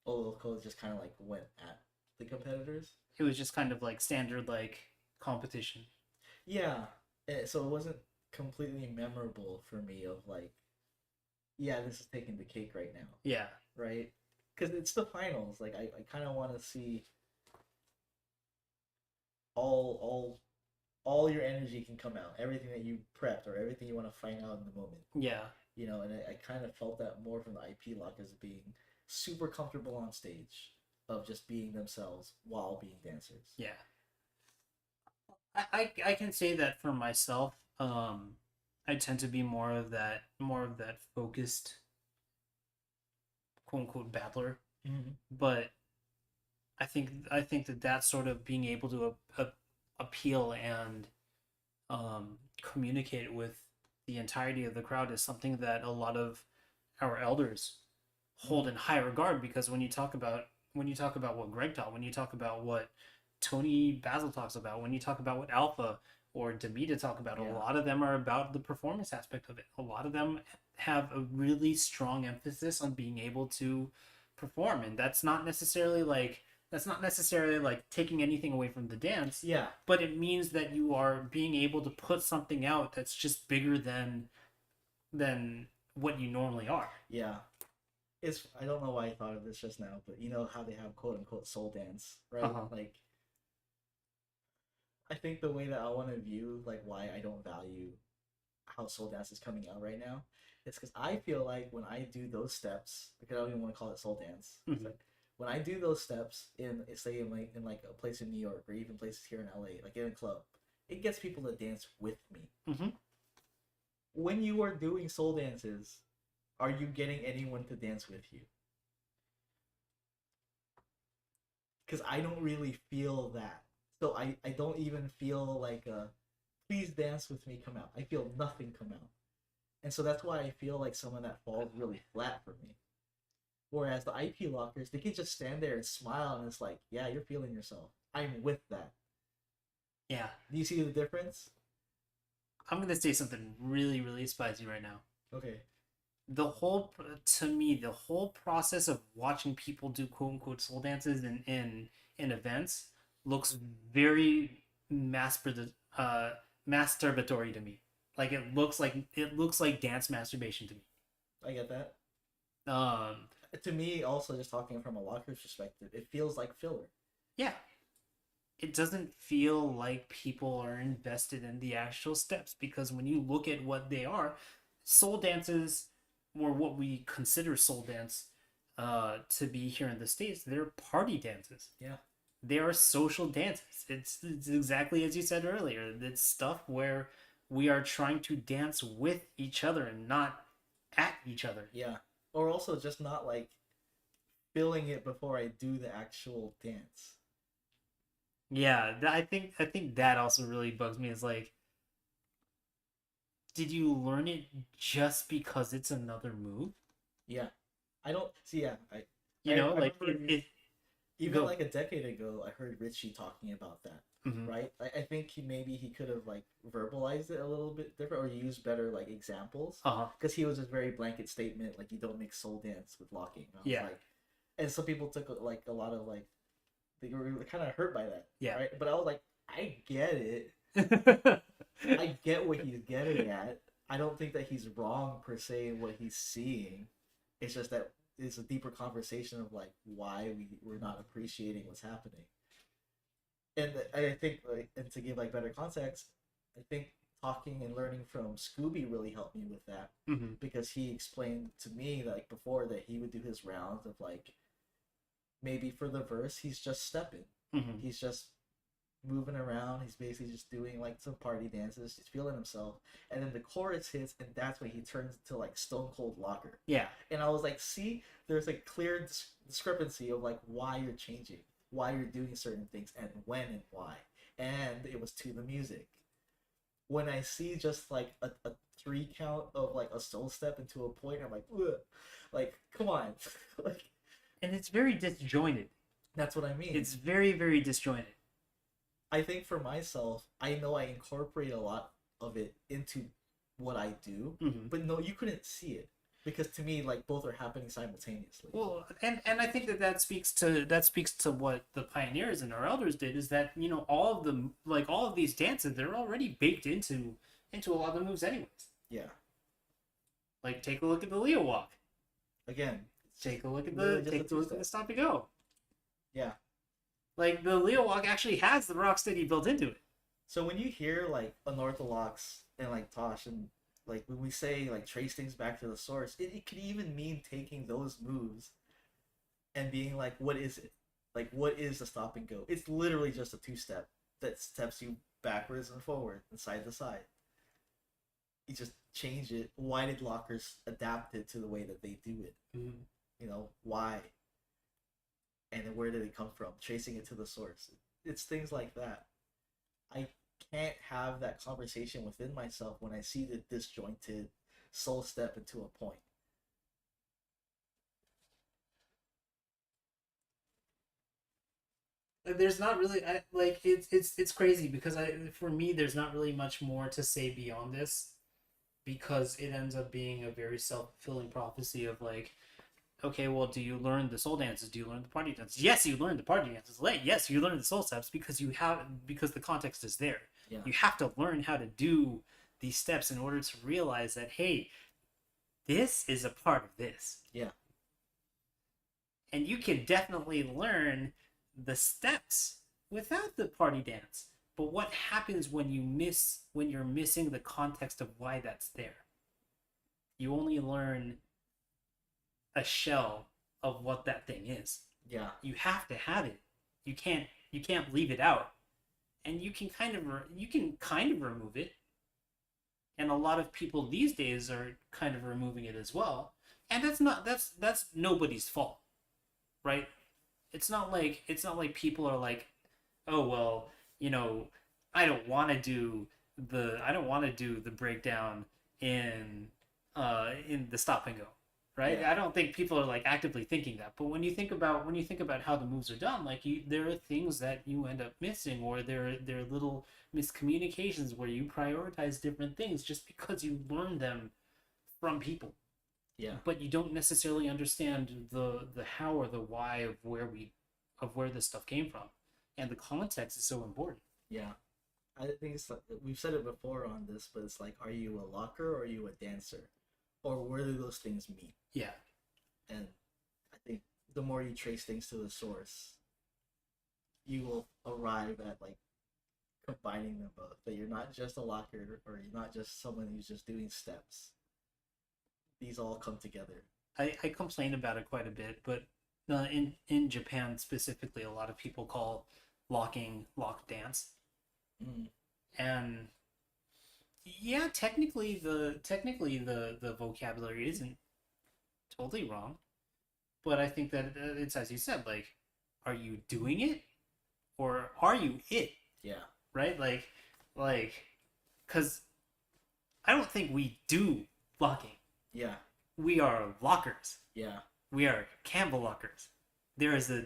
Oloko just kind of like went at the competitors. It was just kind of like standard like competition. Yeah, so it wasn't completely memorable for me of like, yeah, this is taking the cake right now. Yeah. Right? Because it's the finals. Like I kind of want to see all your energy can come out, everything that you prepped or everything you want to find out in the moment. Yeah. You know, and I kind of felt that more from the IP lockers being super comfortable on stage, of just being themselves while being dancers. Yeah. I can say that for myself. I tend to be more of that focused quote unquote battler. Mm-hmm. But I think that sort of being able to appeal and communicate with the entirety of the crowd is something that a lot of our elders hold in high regard, because when you talk about what Greg taught, when you talk about what Tony Basil talks about, when you talk about what Alpha or Demita talk about, a lot of them are about the performance aspect of it. A lot of them have a really strong emphasis on being able to perform, and that's not necessarily like taking anything away from the dance. Yeah. But it means that you are being able to put something out that's just bigger than what you normally are. Yeah. I don't know why I thought of this just now, but you know how they have quote unquote soul dance, right? Like, I think the way that I want to view like why I don't value how soul dance is coming out right now, is because I feel like when I do those steps, because I don't even want to call it soul dance. Like, when I do those steps in a place in New York or even places here in LA, like in a club, it gets people to dance with me. When you are doing soul dances, are you getting anyone to dance with you? Because I don't really feel that. So I don't even feel like please dance with me come out. I feel nothing come out. And so that's why I feel like some of that falls really flat for me. Whereas the IP lockers, they can just stand there and smile and it's like, yeah, you're feeling yourself. I'm with that. Yeah. Do you see the difference? I'm going to say something really, really spicy right now. Okay. To me, the whole process of watching people do quote unquote soul dances in events looks very masturbatory to me. Like it looks like dance masturbation to me. I get that. To me, also just talking from a locker's perspective, it feels like filler. Yeah. It doesn't feel like people are invested in the actual steps, because when you look at what they are, soul dances, or what we consider soul dance to be here in the States, they're party dances. Yeah. They are social dances. It's exactly as you said earlier. It's stuff where we are trying to dance with each other and not at each other. Yeah. Or also just not like feeling it before I do the actual dance. Yeah, I think that also really bugs me. Is like, did you learn it just because it's another move? Yeah, I don't see. Yeah, I even like a decade ago, I heard Richie talking about that. Right, I think he could have like verbalized it a little bit different or used better like examples. Because he was a very blanket statement, like you don't mix soul dance with locking. And some people took like a lot of like they were kind of hurt by that. Yeah. Right, but I was like, I get it. I get what he's getting at. I don't think that he's wrong per se in what he's seeing. It's just that it's a deeper conversation of like why we're not appreciating what's happening. And I think, like, and to give like better context, I think talking and learning from Scooby really helped me with that, because he explained to me like before that he would do his rounds of like maybe for the verse he's just stepping, he's just moving around, he's basically just doing like some party dances, he's feeling himself, and then the chorus hits and that's when he turns to like Stone Cold Locker. Yeah. And I was like, see, there's a clear discrepancy of like why you're changing, why you're doing certain things, and when and why. And it was to the music. When I see just like a 3 count of like a soul step into a point, I'm like, ugh. Like, come on. Like, and it's very disjointed. That's what I mean. It's very, very disjointed. I think for myself, I know I incorporate a lot of it into what I do, but no, you couldn't see it. Because to me, like, both are happening simultaneously. Well, and I think that speaks to what the pioneers and our elders did, is that, you know, all of these dances, they're already baked into a lot of the moves anyways. Yeah. Like, take a look at the Leo walk. Again, take a look at the stop and go. Yeah. Like, the Leo walk actually has the rocksteady built into it. So when you hear like unorthodox and like Tosh and like when we say like trace things back to the source, it could even mean taking those moves and being like, what is it? Like, what is a stop and go? It's literally just a two-step that steps you backwards and forward and side to side. You just change it. Why did lockers adapt it to the way that they do it? Mm-hmm. You know, why? And then where did it come from? Tracing it to the source. It's things like that. I can't have that conversation within myself when I see the disjointed soul step into a point. There's not really it's crazy because for me there's not really much more to say beyond this, because it ends up being a very self-fulfilling prophecy of like, okay, well, do you learn the soul dances? Do you learn the party dances? Yes, you learn the party dances. Yes, you learn the soul steps because the context is there. Yeah. You have to learn how to do these steps in order to realize that, hey, this is a part of this. Yeah. And you can definitely learn the steps without the party dance. But what happens when you're missing the context of why that's there? You only learn a shell of what that thing is. Yeah. You have to have it. You can't leave it out. And you can kind of remove it. And a lot of people these days are kind of removing it as well. And that's nobody's fault. Right? It's not like people are like, "Oh, well, you know, I don't want to do the breakdown in the stop and go." Right? Yeah. I don't think people are like actively thinking that. But when you think about how the moves are done, like there are things that you end up missing, or there are little miscommunications where you prioritize different things just because you learn them from people. Yeah. But you don't necessarily understand the how or the why of where this stuff came from. And the context is so important. Yeah. I think it's like, we've said it before on this, but it's like, are you a locker or are you a dancer? Or where do those things meet? Yeah. And I think the more you trace things to the source, you will arrive at like combining them both. That you're not just a locker, or you're not just someone who's just doing steps. These all come together. I complain about it quite a bit, but in Japan specifically, a lot of people call locking lock dance. Mm. And yeah, technically the vocabulary isn't totally wrong, but I think that it's, as you said, like, are you doing it or are you it? Yeah. Right? Like, because I don't think we do locking. Yeah. We are lockers. Yeah. We are Campbell lockers. There's a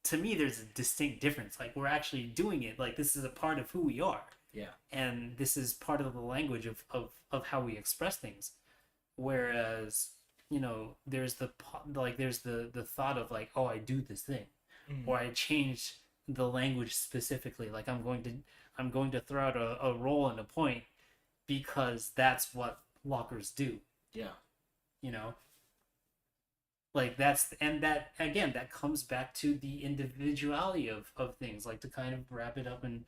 distinct difference. Like, we're actually doing it. Like, this is a part of who we are. Yeah. And this is part of the language of how we express things. Whereas, you know, there's the thought of like, oh, I do this thing, or I changed the language specifically. Like, I'm going to throw out a roll and a point because that's what lockers do. Yeah. You know, like that comes back to the individuality of things. Like, to kind of wrap it up and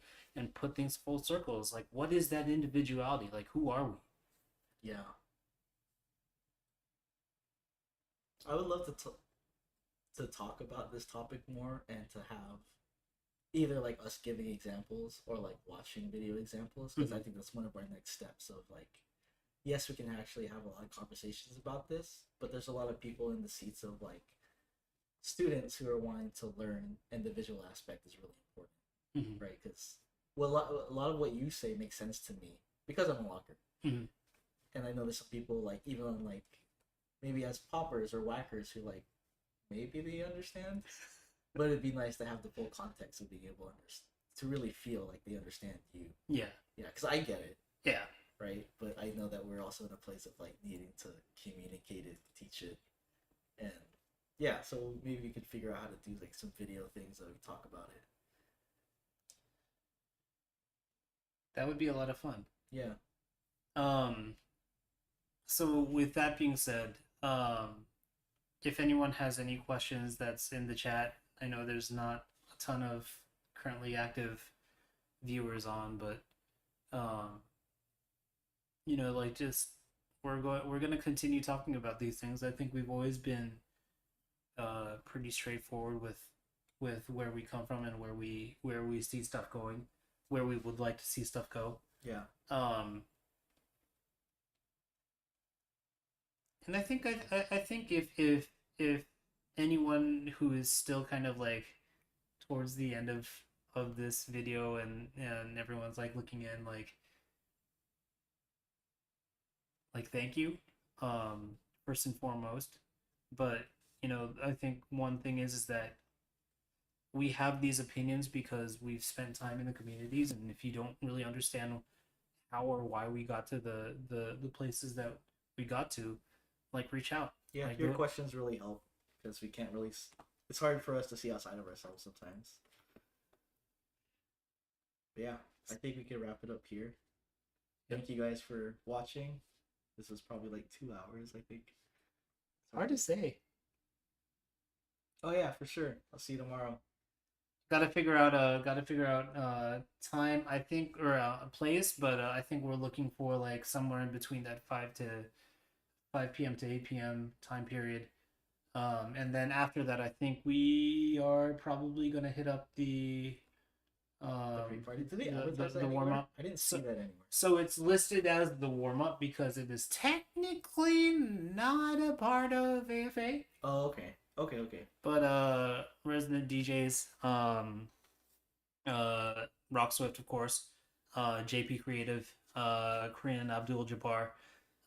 put things full circle, is like, what is that individuality? Like, who are we? Yeah. I would love to talk about this topic more, and to have either like us giving examples or like watching video examples, because I think that's one of our next steps of like, yes, we can actually have a lot of conversations about this, but there's a lot of people in the seats of like students who are wanting to learn, and the visual aspect is really important, right? Because a lot of what you say makes sense to me because I'm a locker, and I know there's some people like, even like maybe as poppers or whackers, who like maybe they understand, but it'd be nice to have the full context of being able to really feel like they understand you. Yeah, because I get it. Yeah. Right, but I know that we're also in a place of like needing to communicate it, teach it, and yeah. So maybe we could figure out how to do like some video things that we talk about it. That would be a lot of fun. Yeah. So with that being said, if anyone has any questions, that's in the chat. I know there's not a ton of currently active viewers on, but you know, like, just we're going to continue talking about these things. I think we've always been pretty straightforward with with where we come from and where we see stuff going, where we would like to see stuff go. Yeah. And I think I think if anyone who is still kind of like towards the end of this video and everyone's like looking in like thank you, first and foremost. But I think one thing is that we have these opinions because we've spent time in the communities, and if you don't really understand how or why we got to the places that we got to, like, reach out. Yeah, like, your questions really help because we can't really. It's hard for us to see outside of ourselves sometimes. But yeah, I think we can wrap it up here. Thank you guys for watching. This was probably like 2 hours, I think. Hard to say. Oh yeah, for sure. I'll see you tomorrow. Gotta figure out time, I think, or a place, but I think we're looking for like somewhere in between that 5 p.m. to 8 p.m. time period. And then after that, I think we are probably gonna hit up the pre-party. Did they advertise that the warm up. I didn't see that anywhere. So it's listed as the warm up because it is technically not a part of AFA. Oh, okay. Okay. But resident DJs, Rock Swift, of course, JP Creative, Korean Abdul Jabbar,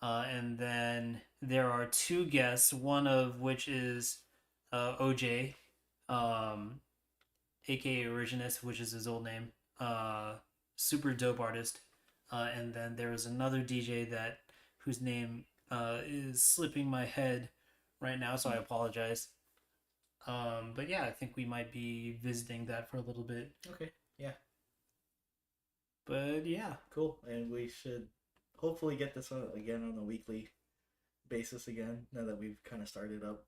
and then there are 2 guests, one of which is OJ, aka Originist, which is his old name, super dope artist, and then there is another DJ whose name is slipping my head right now, so I apologize. But yeah, I think we might be visiting that for a little bit. Okay, yeah. But yeah. Cool, and we should hopefully get this on again on a weekly basis again, now that we've kind of started up.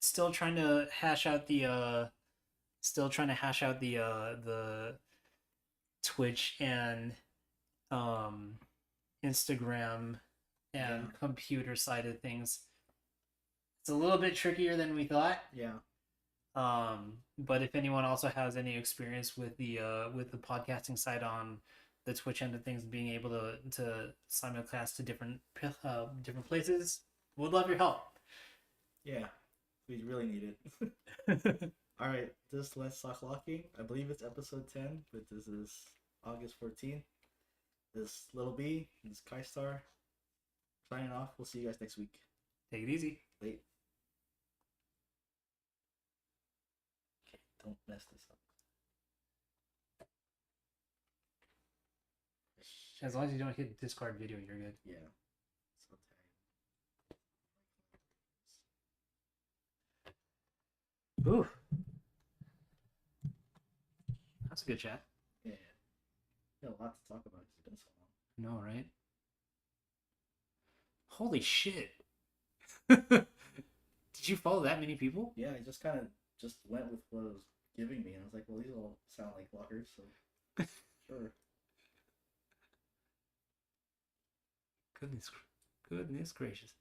Still trying to hash out the Twitch and Instagram and computer side of things. It's a little bit trickier than we thought. Yeah. But if anyone also has any experience with the podcasting side on the Twitch end of things, being able to simulcast to different places, would love your help. Yeah, we really need it. All right, this Let's Talk Locking. I believe it's episode 10, but this is August 14th. This Little B, this Kai Star. Signing off. We'll see you guys next week. Take it easy. Late. Okay, don't mess this up. As long as you don't hit discard video, you're good. Yeah. So tired. Ooh. That's a good chat. Yeah. Got a lot to talk about. It's been so long. No, right? Holy shit. Did you follow that many people? Yeah, I just kind of went with what it was giving me. And I was like, well, these all sound like lockers, so sure. Goodness gracious.